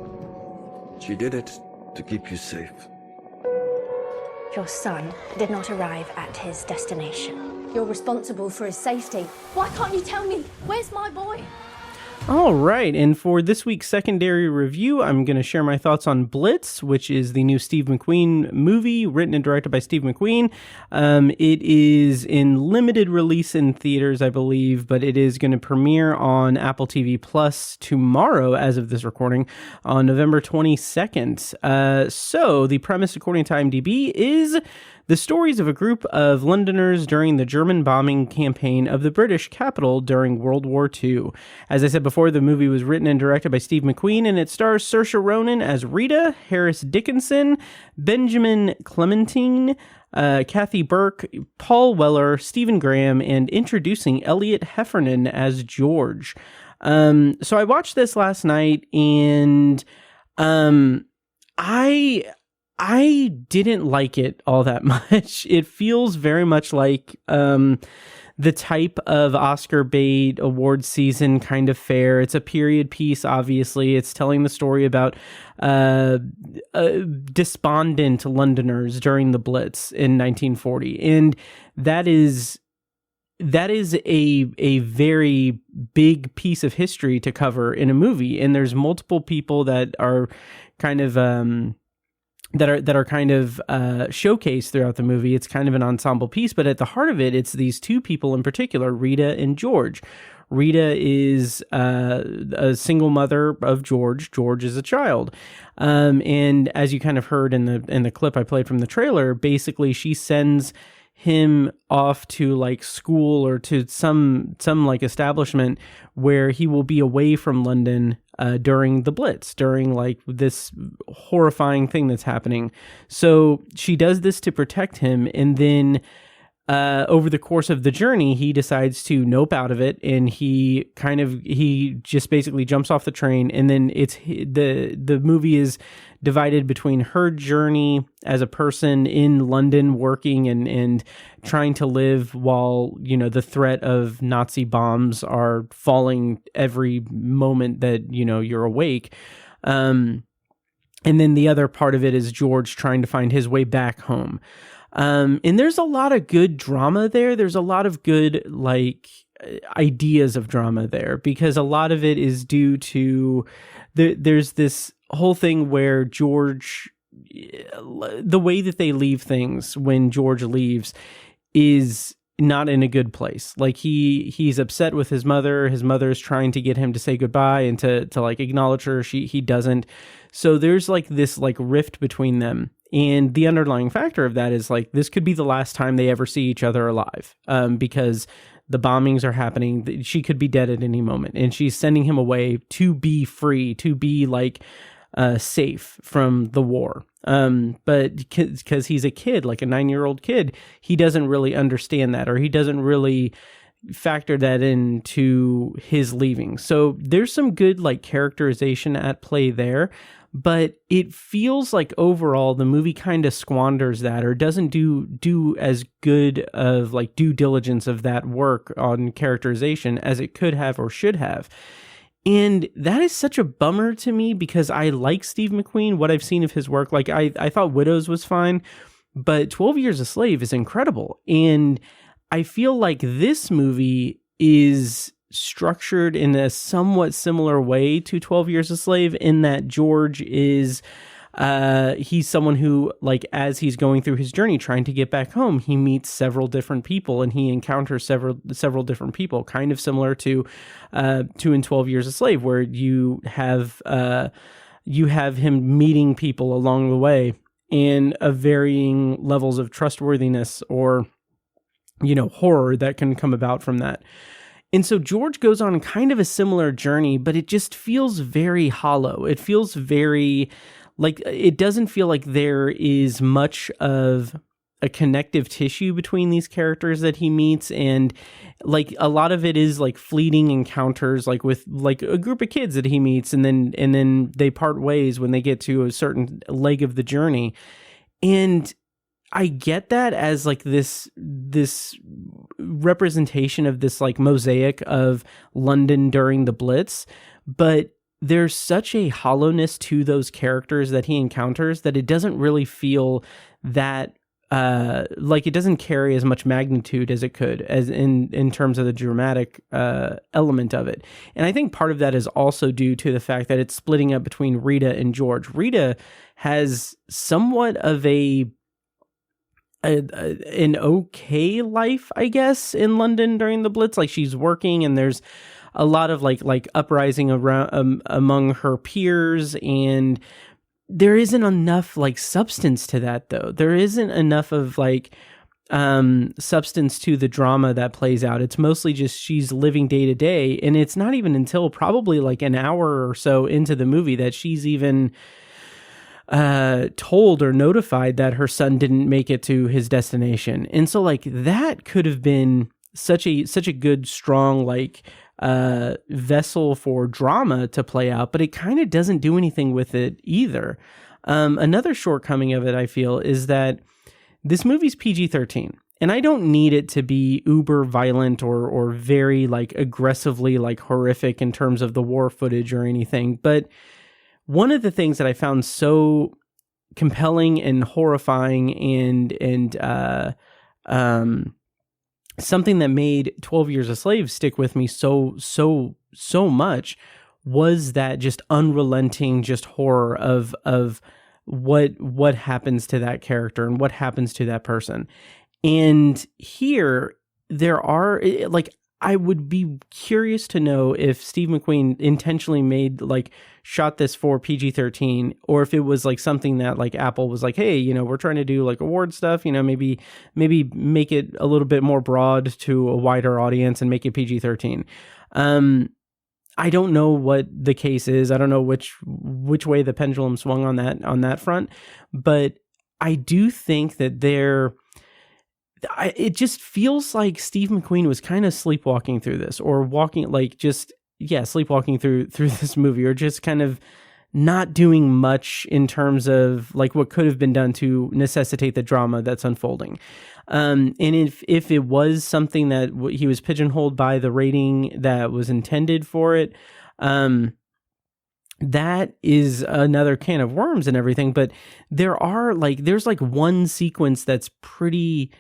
She did it to keep you safe. Your son did not arrive at his destination. You're responsible for his safety. Why can't you tell me? Where's my boy? All right, and for this week's secondary review, I'm going to share my thoughts on Blitz, which is the new Steve McQueen movie, written and directed by Steve McQueen. It is in limited release in theaters, I believe, but it is going to premiere on Apple TV Plus tomorrow, as of this recording, on November 22nd. So the premise, according to IMDb, is the stories of a group of Londoners during the German bombing campaign of the British capital during World War II. As I said before, the movie was written and directed by Steve McQueen, and it stars Saoirse Ronan as Rita, Harris Dickinson, Benjamin Clementine, Kathy Burke, Paul Weller, Stephen Graham, and introducing Elliot Heffernan as George. So I watched this last night, and I didn't like it all that much. It feels very much like the type of Oscar bait award season kind of fare. It's a period piece, obviously. It's telling the story about despondent Londoners during the Blitz in 1940. And that is a very big piece of history to cover in a movie. And there's multiple people that are kind of showcased throughout the movie. It's kind of an ensemble piece, but at the heart of it, it's these two people in particular, Rita and George. Rita is a single mother of George. George is a child. And as you kind of heard in the clip I played from the trailer, basically she sends him off to like school or to some like establishment where he will be away from London during the Blitz, during like this horrifying thing that's happening. So she does this to protect him, and then over the course of the journey, he decides to nope out of it, and he just basically jumps off the train. And then it's the movie is divided between her journey as a person in London working and trying to live while, you know, the threat of Nazi bombs are falling every moment that, you know, you're awake. And then the other part of it is George trying to find his way back home. And there's a lot of good drama there. There's a lot of good, like, ideas of drama there, because a lot of it is due to there's this whole thing where George, the way that they leave things when George leaves is not in a good place. Like he's upset with his mother. His mother is trying to get him to say goodbye and to like acknowledge her. He doesn't. So there's like this like rift between them. And the underlying factor of that is like, this could be the last time they ever see each other alive, because the bombings are happening. She could be dead at any moment, and she's sending him away to be free, to be like safe from the war. But because he's a kid, like a 9-year-old kid, he doesn't really understand that, or he doesn't really factor that into his leaving. So there's some good like characterization at play there. But it feels like overall the movie kind of squanders that, or doesn't do as good of like due diligence of that work on characterization as it could have or should have. And that is such a bummer to me, because I like Steve McQueen, what I've seen of his work. Like I thought Widows was fine, but 12 Years a Slave is incredible. And I feel like this movie is structured in a somewhat similar way to 12 Years a Slave, in that George is he's someone who, like, as he's going through his journey trying to get back home, he meets several different people, and he encounters several different people, kind of similar to in 12 Years a Slave, where you have him meeting people along the way in a varying levels of trustworthiness or, you know, horror that can come about from that. And so George goes on kind of a similar journey, but it just feels very hollow. It feels very like, it doesn't feel like there is much of a connective tissue between these characters that he meets. And like a lot of it is like fleeting encounters, like with like a group of kids that he meets, and then they part ways when they get to a certain leg of the journey. And I get that as like this representation of this like mosaic of London during the Blitz, but there's such a hollowness to those characters that he encounters that it doesn't really feel that like it doesn't carry as much magnitude as it could, as in terms of the dramatic element of it. And I think part of that is also due to the fact that it's splitting up between Rita and George. Rita has somewhat of an okay life, I guess, in London during the Blitz. Like, she's working, and there's a lot of like uprising around among her peers, and there isn't enough like substance to that though. There isn't enough of like substance to the drama that plays out. It's mostly just she's living day to day, and it's not even until probably like an hour or so into the movie that she's even told or notified that her son didn't make it to his destination. And so like that could have been such a good, strong like vessel for drama to play out, but it kind of doesn't do anything with it either. Another shortcoming of it, I feel, is that this movie's PG-13, and I don't need it to be uber violent or very like aggressively like horrific in terms of the war footage or anything. But one of the things that I found so compelling and horrifying and something that made 12 Years a Slave stick with me so much was that just unrelenting just horror of what happens to that character and what happens to that person. And here there are like, I would be curious to know if Steve McQueen intentionally shot this for PG-13, or if it was like something that like Apple was like, hey, you know, we're trying to do like award stuff, you know, maybe make it a little bit more broad to a wider audience and make it PG-13. I don't know what the case is. I don't know which way the pendulum swung on that front, but I do think that it just feels like Steve McQueen was kind of sleepwalking through this, or sleepwalking through this movie, or just kind of not doing much in terms of like what could have been done to necessitate the drama that's unfolding. And if it was something that he was pigeonholed by the rating that was intended for it, that is another can of worms and everything. But there's one sequence that's pretty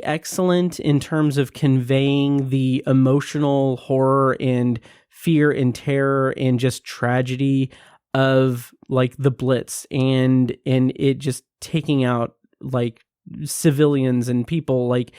excellent in terms of conveying the emotional horror and fear and terror and just tragedy of like the Blitz and it just taking out like civilians and people, like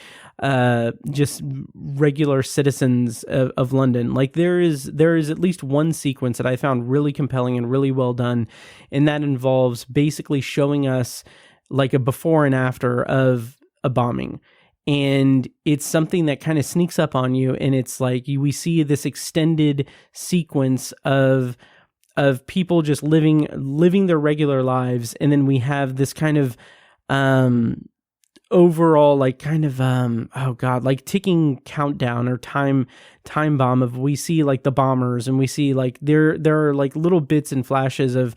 just regular citizens of London. Like there is at least one sequence that I found really compelling and really well done, and that involves basically showing us like a before and after of a bombing. And it's something that kind of sneaks up on you, and it's like we see this extended sequence of people just living their regular lives, and then we have this kind of overall like kind of like ticking countdown or time bomb of, we see like the bombers, and we see like there are like little bits and flashes of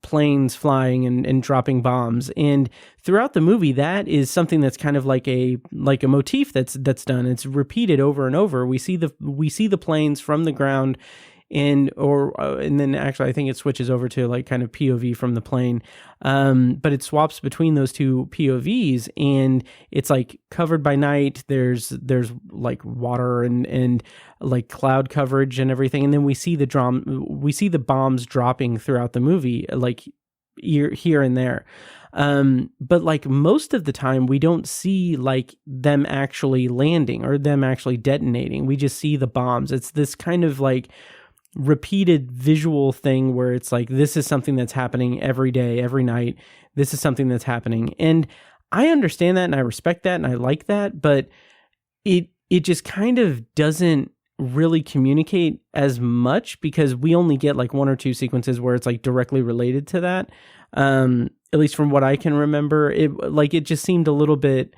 planes flying and dropping bombs. And throughout the movie, that is something that's kind of like a motif that's done. It's repeated over and over. We see the planes from the ground, and then actually I think it switches over to like kind of POV from the plane, but it swaps between those two POVs, and it's like covered by night. There's like water and like cloud coverage and everything, and then we see the bombs dropping throughout the movie, like here and there. But like most of the time we don't see like them actually landing or them actually detonating. We just see the bombs. It's this kind of like repeated visual thing where it's like, this is something that's happening every day, every night. This is something that's happening. And I understand that, and I respect that, and I like that, but it just kind of doesn't really communicate as much, because we only get like one or two sequences where it's like directly related to that. At least from what I can remember, it just seemed a little bit,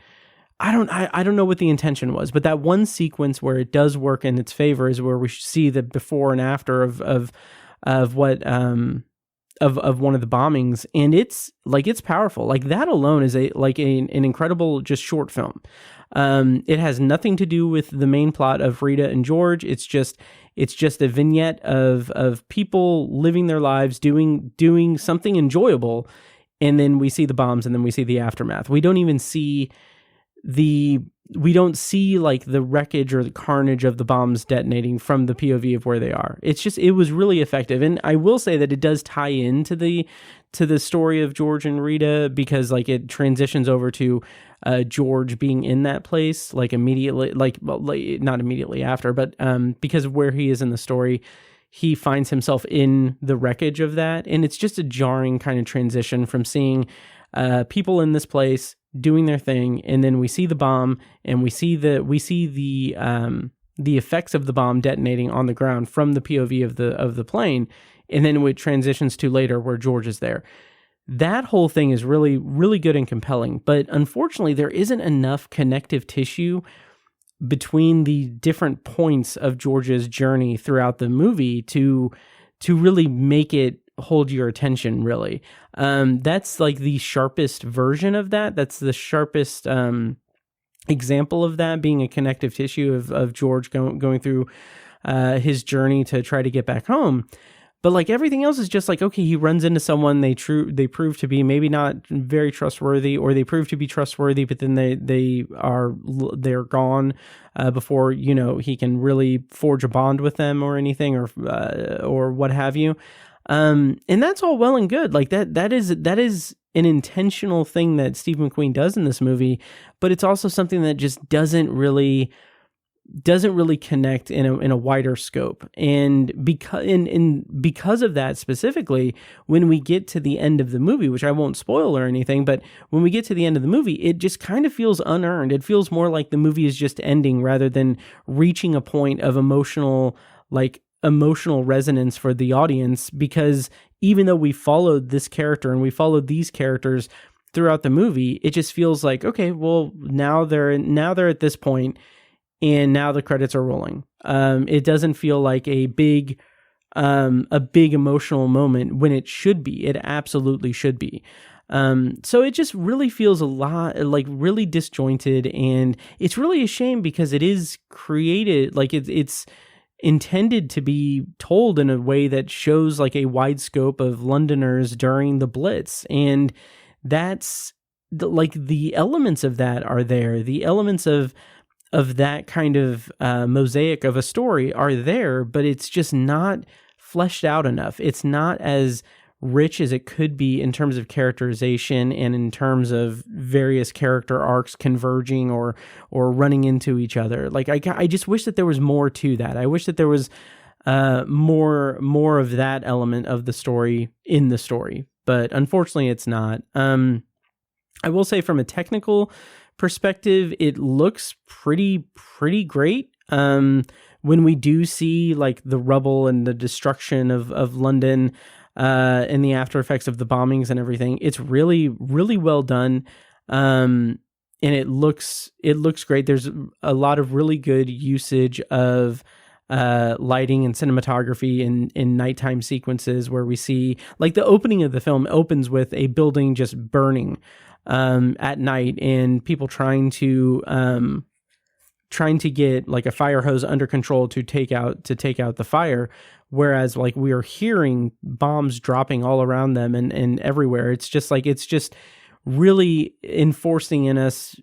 I don't know what the intention was, but that one sequence where it does work in its favor is where we see the before and after of what one of the bombings, and it's powerful. Like that alone is an incredible just short film. It has nothing to do with the main plot of Rita and George. It's just a vignette of people living their lives, doing something enjoyable, and then we see the bombs, and then we see the aftermath. We don't even see like the wreckage or the carnage of the bombs detonating from the POV of where they are. It was really effective. And I will say that it does tie into the story of George and Rita, because like it transitions over to George being in that place, like immediately, not immediately after, but because of where he is in the story, he finds himself in the wreckage of that. And it's just a jarring kind of transition from seeing people in this place doing their thing, and then we see the bomb, and we see the effects of the bomb detonating on the ground from the POV of the plane, and then it transitions to later where George is there. That whole thing is really, really good and compelling, but unfortunately there isn't enough connective tissue between the different points of George's journey throughout the movie to really make it hold your attention, really. That's like the sharpest version of that. That's the sharpest example of that, being a connective tissue of George going through his journey to try to get back home. But like everything else is just like, okay, he runs into someone they prove to be maybe not very trustworthy, or they prove to be trustworthy, but then they're gone before he can really forge a bond with them or anything, or what have you. And that's all well and good. Like that is an intentional thing that Steve McQueen does in this movie, but it's also something that just doesn't really connect in a wider scope. And because of that specifically, when we get to the end of the movie, which I won't spoil or anything, but when we get to the end of the movie, it just kind of feels unearned. It feels more like the movie is just ending rather than reaching a point of emotional resonance for the audience, because even though we followed this character and we followed these characters throughout the movie, it just feels like, okay, well, now they're at this point, and now the credits are rolling. It doesn't feel like a big emotional moment when it should be. It absolutely should be. So it just really feels a lot like really disjointed, and it's really a shame because it is created like it's intended to be told in a way that shows like a wide scope of Londoners during the Blitz, and that's the elements of that are there. The elements of that kind of mosaic of a story are there, but it's just not fleshed out enough. It's not as rich as it could be in terms of characterization and in terms of various character arcs converging or running into each other. Like I just wish that there was more to that. I wish that there was more of that element of the story in the story, but unfortunately it's not. I will say from a technical perspective, it looks pretty great. When we do see like the rubble and the destruction of London, and the after effects of the bombings and everything, it's really, really well done. And it looks great. There's a lot of really good usage of lighting and cinematography in nighttime sequences where we see, like, the opening of the film opens with a building just burning at night, and people trying to get like a fire hose under control to take out the fire. Whereas like we are hearing bombs dropping all around them and everywhere. It's just really enforcing in us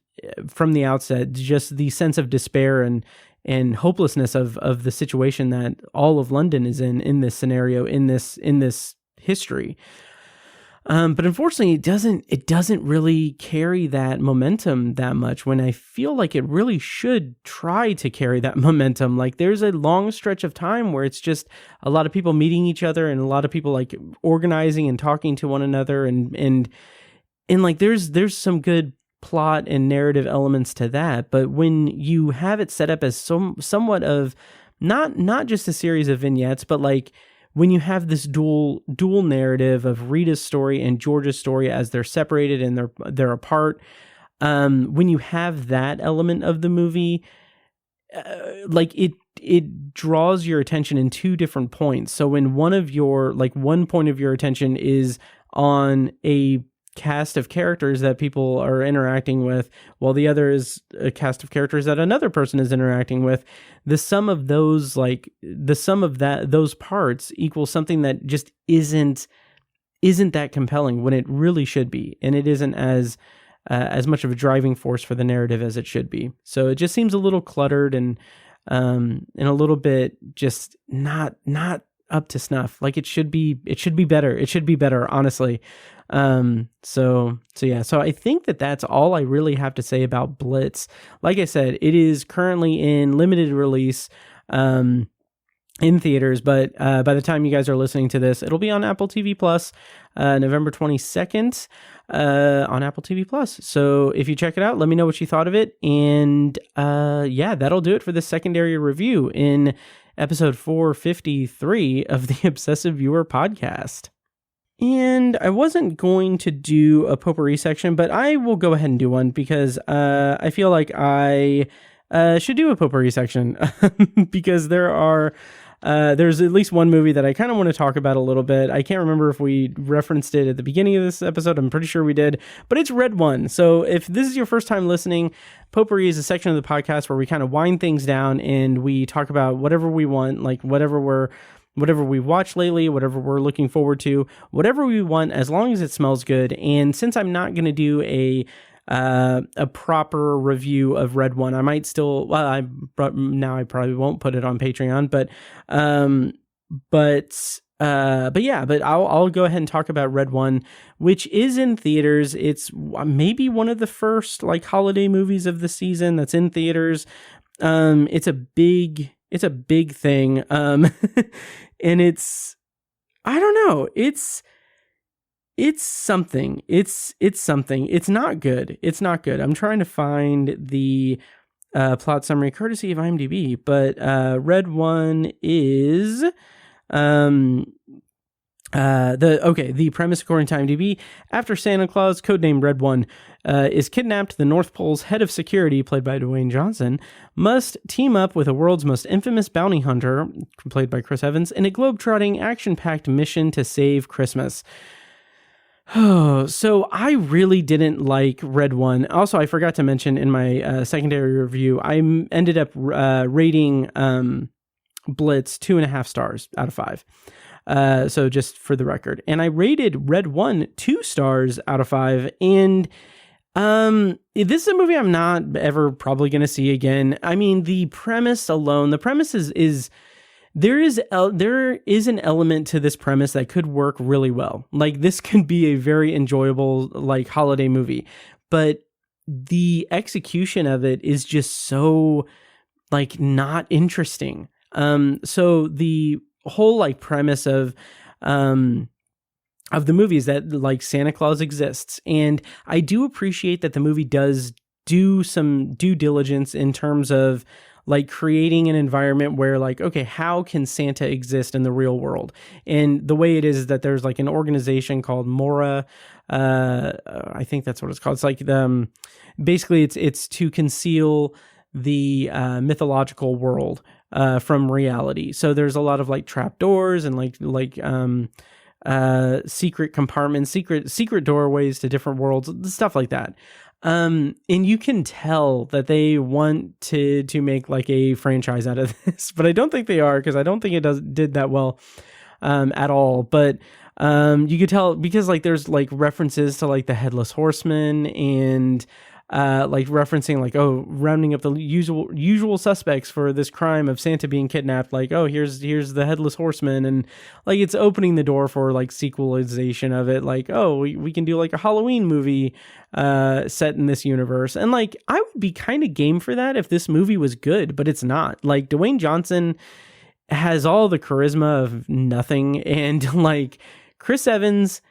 from the outset just the sense of despair and hopelessness of the situation that all of London is in this scenario, in this history. But unfortunately, it doesn't really carry that momentum that much, when I feel like it really should try to carry that momentum. Like, there's a long stretch of time where it's just a lot of people meeting each other and a lot of people like organizing and talking to one another, and like there's some good plot and narrative elements to that. But when you have it set up as somewhat of not just a series of vignettes, but like when you have this dual narrative of Rita's story and George's story as they're separated and they're apart, when you have that element of the movie, like it draws your attention in two different points. So when one point of your attention is on a cast of characters that people are interacting with, while the other is a cast of characters that another person is interacting with, the sum of those those parts equals something that just isn't that compelling when it really should be, and it isn't as much of a driving force for the narrative as it should be. So it just seems a little cluttered and a little bit just not up to snuff. Like it should be better. It should be better, honestly. So I think that's all I really have to say about Blitz. Like I said, it is currently in limited release. in theaters, but by the time you guys are listening to this, it'll be on Apple TV Plus, November 22nd, on Apple TV Plus. So if you check it out, let me know what you thought of it. And yeah, that'll do it for the secondary review in episode 453 of the Obsessive Viewer podcast. And I wasn't going to do a potpourri section, but I will go ahead and do one because I feel like I should do a potpourri section because there's at least one movie that I kind of want to talk about a little bit. I can't remember if we referenced it at the beginning of this episode. I'm pretty sure we did, but it's Red One. So if this is your first time listening, Potpourri is a section of the podcast where we kind of wind things down and we talk about whatever we want, like whatever we watched lately, whatever we're looking forward to, whatever we want, as long as it smells good. And since I'm not going to do a proper review of Red One, I might still, now I probably won't put it on Patreon, but I'll go ahead and talk about Red One, which is in theaters. It's maybe one of the first like holiday movies of the season that's in theaters. It's a big thing. And I don't know, it's something. It's something. It's not good. I'm trying to find the plot summary courtesy of IMDb, but Red One is the premise according to IMDb: after Santa Claus, codenamed Red One, is kidnapped, the North Pole's head of security, played by Dwayne Johnson, must team up with the world's most infamous bounty hunter, played by Chris Evans, in a globe-trotting, action-packed mission to save Christmas. Oh, so I really didn't like Red One. Also, I forgot to mention in my secondary review, I ended up rating Blitz 2.5 stars out of 5. So just for the record. And I rated Red One 2 stars out of 5. And this is a movie I'm not ever probably going to see again. I mean, the premise alone, is there is an element to this premise that could work really well. Like, this could be a very enjoyable, like, holiday movie. But the execution of it is just so, like, not interesting. So the whole, like, premise of the movie is that, like, Santa Claus exists. And I do appreciate that the movie does do some due diligence in terms of, like, creating an environment where, like, okay, how can Santa exist in the real world? And the way it is that there's, like, an organization called Mora. I think that's what it's called. It's like, basically it's to conceal the mythological world from reality. So there's a lot of, like, trapdoors and secret compartments, secret doorways to different worlds, stuff like that. And you can tell that they want to make, like, a franchise out of this, but I don't think they are, because I don't think it did that well at all. But you could tell because, like, there's, like, references to, like, the Headless Horseman and like referencing, like, oh, rounding up the usual suspects for this crime of Santa being kidnapped. Like, oh, here's the Headless Horseman, and, like, it's opening the door for, like, sequelization of it. Like, oh, we can do, like, a Halloween movie set in this universe. And, like, I would be kind of game for that if this movie was good, but it's not. Like, Dwayne Johnson has all the charisma of nothing, and, like, Chris Evans,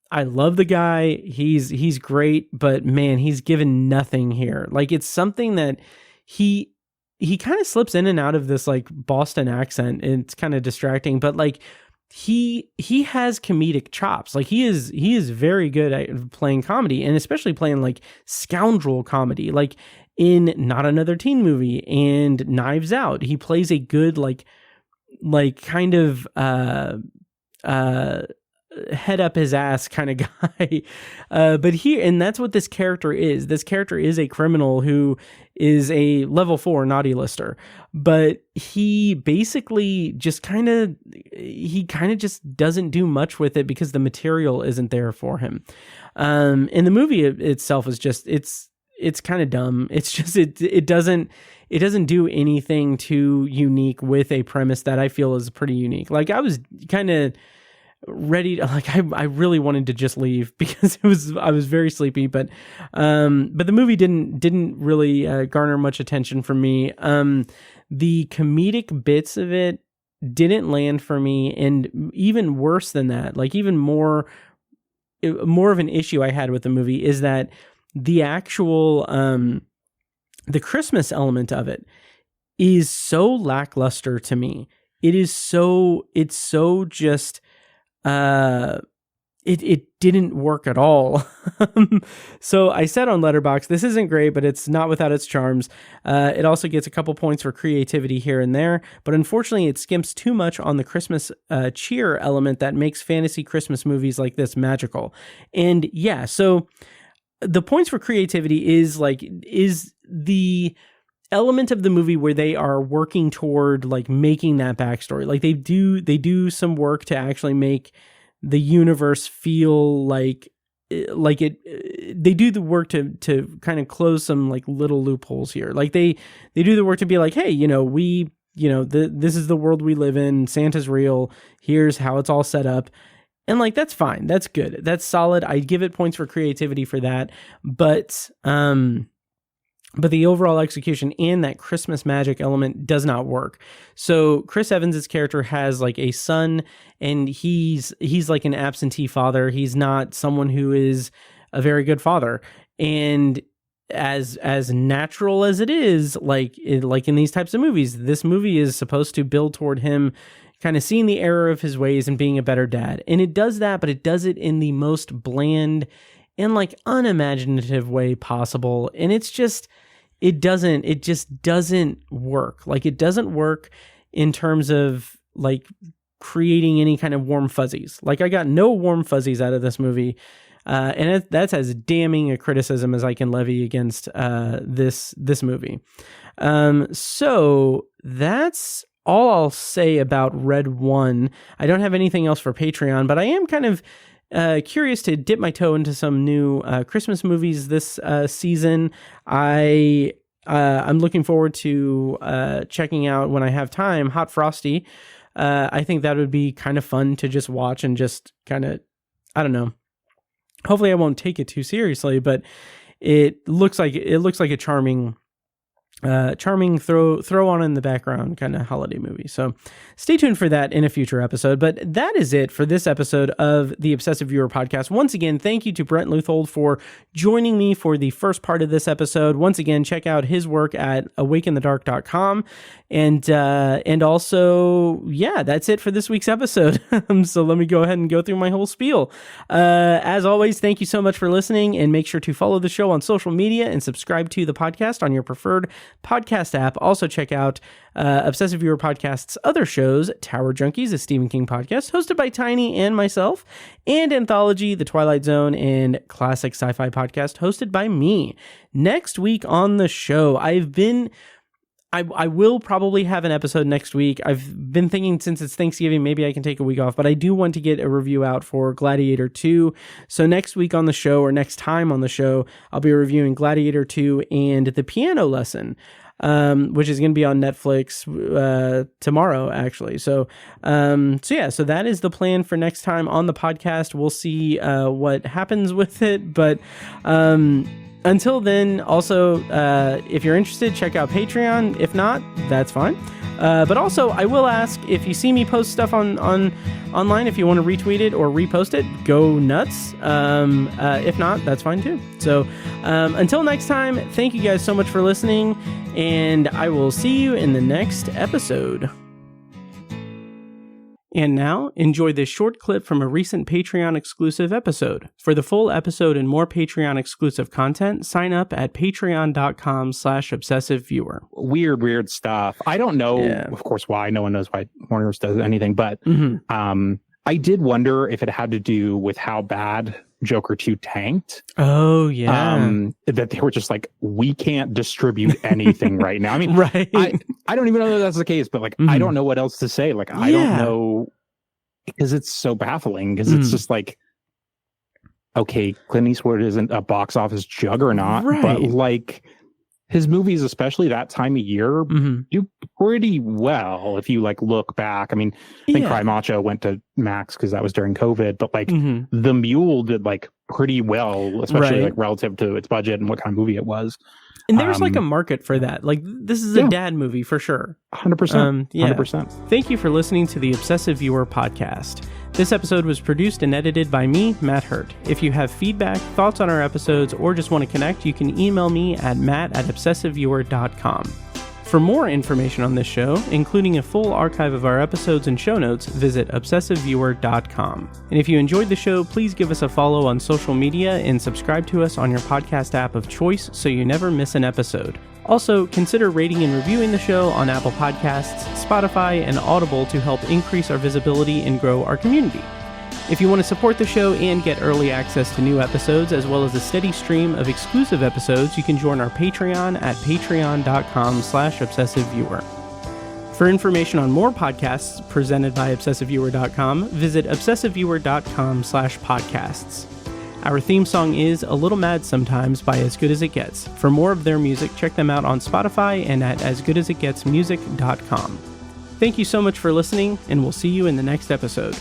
I love the guy. He's great, but man, he's given nothing here. Like, it's something that he kind of slips in and out of this, like, Boston accent. And it's kind of distracting, but, like, he has comedic chops. Like, he is very good at playing comedy, and especially playing, like, scoundrel comedy, like in Not Another Teen Movie and Knives Out. He plays a good, like kind of head up his ass kind of guy. But and that's what this character is. This character is a criminal who is a level 4 naughty lister, but he basically just kind of just doesn't do much with it because the material isn't there for him. And the movie itself is just, it's kind of dumb. It's just, it doesn't do anything too unique with a premise that I feel is pretty unique. Like, I was kind of ready to, like, I really wanted to just leave because I was very sleepy, but the movie didn't really garner much attention from me. The comedic bits of it didn't land for me, and even worse than that, like even more of an issue I had with the movie is that the actual the Christmas element of it is so lackluster to me. It's so just it didn't work at all. So I said on Letterboxd, this isn't great, but it's not without its charms. It also gets a couple points for creativity here and there, but unfortunately it skimps too much on the Christmas cheer element that makes fantasy Christmas movies like this magical. And yeah, so the points for creativity is the element of the movie where they are working toward like making that backstory. Like they do some work to actually make the universe feel like it. They do the work to kind of close some like little loopholes here. Like they do the work to be like, hey, this is the world we live in. Santa's real. Here's how it's all set up. And like, that's fine. That's good. That's solid. I give it points for creativity for that. But the overall execution and that Christmas magic element does not work. So Chris Evans' character has like a son, and he's like an absentee father. He's not someone who is a very good father. And as natural as it is, like in these types of movies, this movie is supposed to build toward him kind of seeing the error of his ways and being a better dad. And it does that, but it does it in the most bland and like unimaginative way possible. And it's just, it just doesn't work. Like it doesn't work in terms of like creating any kind of warm fuzzies. Like I got no warm fuzzies out of this movie. And that's as damning a criticism as I can levy against this movie. So that's all I'll say about Red 1. I don't have anything else for Patreon, but I am kind of curious to dip my toe into some new Christmas movies this season. I'm looking forward to checking out, when I have time, Hot Frosty. I think that would be kind of fun to just watch and just kind of, I don't know. Hopefully I won't take it too seriously, but it looks like a charming throw on in the background kind of holiday movie. So stay tuned for that in a future episode. But that is it for this episode of the Obsessive Viewer Podcast. Once again, thank you to Brent Leuthold for joining me for the first part of this episode. Once again, check out his work at awakeinthedark.com. And also, yeah, that's it for this week's episode. So let me go ahead and go through my whole spiel. As always, thank you so much for listening, and make sure to follow the show on social media and subscribe to the podcast on your preferred podcast app. Also check out Obsessive Viewer Podcast's other shows, Tower Junkies, a Stephen King podcast hosted by Tiny and myself, and Anthology, The Twilight Zone, and Classic Sci-Fi podcast hosted by me. Next week on the show, I will probably have an episode next week. I've been thinking, since it's Thanksgiving, maybe I can take a week off, but I do want to get a review out for Gladiator 2. So next week on the show, or next time on the show, I'll be reviewing Gladiator 2 and The Piano Lesson, which is going to be on Netflix tomorrow, actually. So that is the plan for next time on the podcast. We'll see what happens with it, but until then, also, if you're interested, check out Patreon. If not, that's fine. But also, I will ask, if you see me post stuff online, if you want to retweet it or repost it, go nuts. If not, that's fine too. So until next time, thank you guys so much for listening, and I will see you in the next episode. And now, enjoy this short clip from a recent Patreon-exclusive episode. For the full episode and more Patreon-exclusive content, sign up at patreon.com/obsessiveviewer. Weird stuff. I don't know, of course, why. No one knows why Warner does anything, but I did wonder if it had to do with how bad Joker 2 tanked. Oh, yeah. That they were just like, we can't distribute anything right now. I mean, right. I don't even know that that's the case, but like, I don't know what else to say. Like, I don't know, because it's so baffling, because it's just like, okay, Clint Eastwood isn't a box office juggernaut, but like, his movies, especially that time of year, do pretty well if you like look back. I mean, I think Cry Macho went to Max because that was during COVID, but like The Mule did like pretty well, especially like relative to its budget and what kind of movie it was. And there's like a market for that. Like, this is a dad movie for sure. 100%. 100%. Thank you for listening to the Obsessive Viewer podcast. This episode was produced and edited by me, Matt Hurt. If you have feedback, thoughts on our episodes, or just want to connect, you can email me at matt@obsessiveviewer.com. For more information on this show, including a full archive of our episodes and show notes, visit obsessiveviewer.com. And if you enjoyed the show, please give us a follow on social media and subscribe to us on your podcast app of choice so you never miss an episode. Also, consider rating and reviewing the show on Apple Podcasts, Spotify, and Audible to help increase our visibility and grow our community. If you want to support the show and get early access to new episodes, as well as a steady stream of exclusive episodes, you can join our Patreon at patreon.com/obsessiveviewer. For information on more podcasts presented by obsessiveviewer.com, visit obsessiveviewer.com/podcasts. Our theme song is A Little Mad Sometimes by As Good As It Gets. For more of their music, check them out on Spotify and at asgoodasitgetsmusic.com. Thank you so much for listening, and we'll see you in the next episode.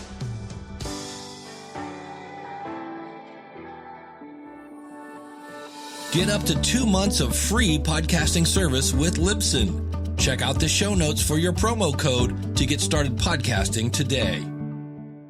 Get up to 2 months of free podcasting service with Libsyn. Check out the show notes for your promo code to get started podcasting today.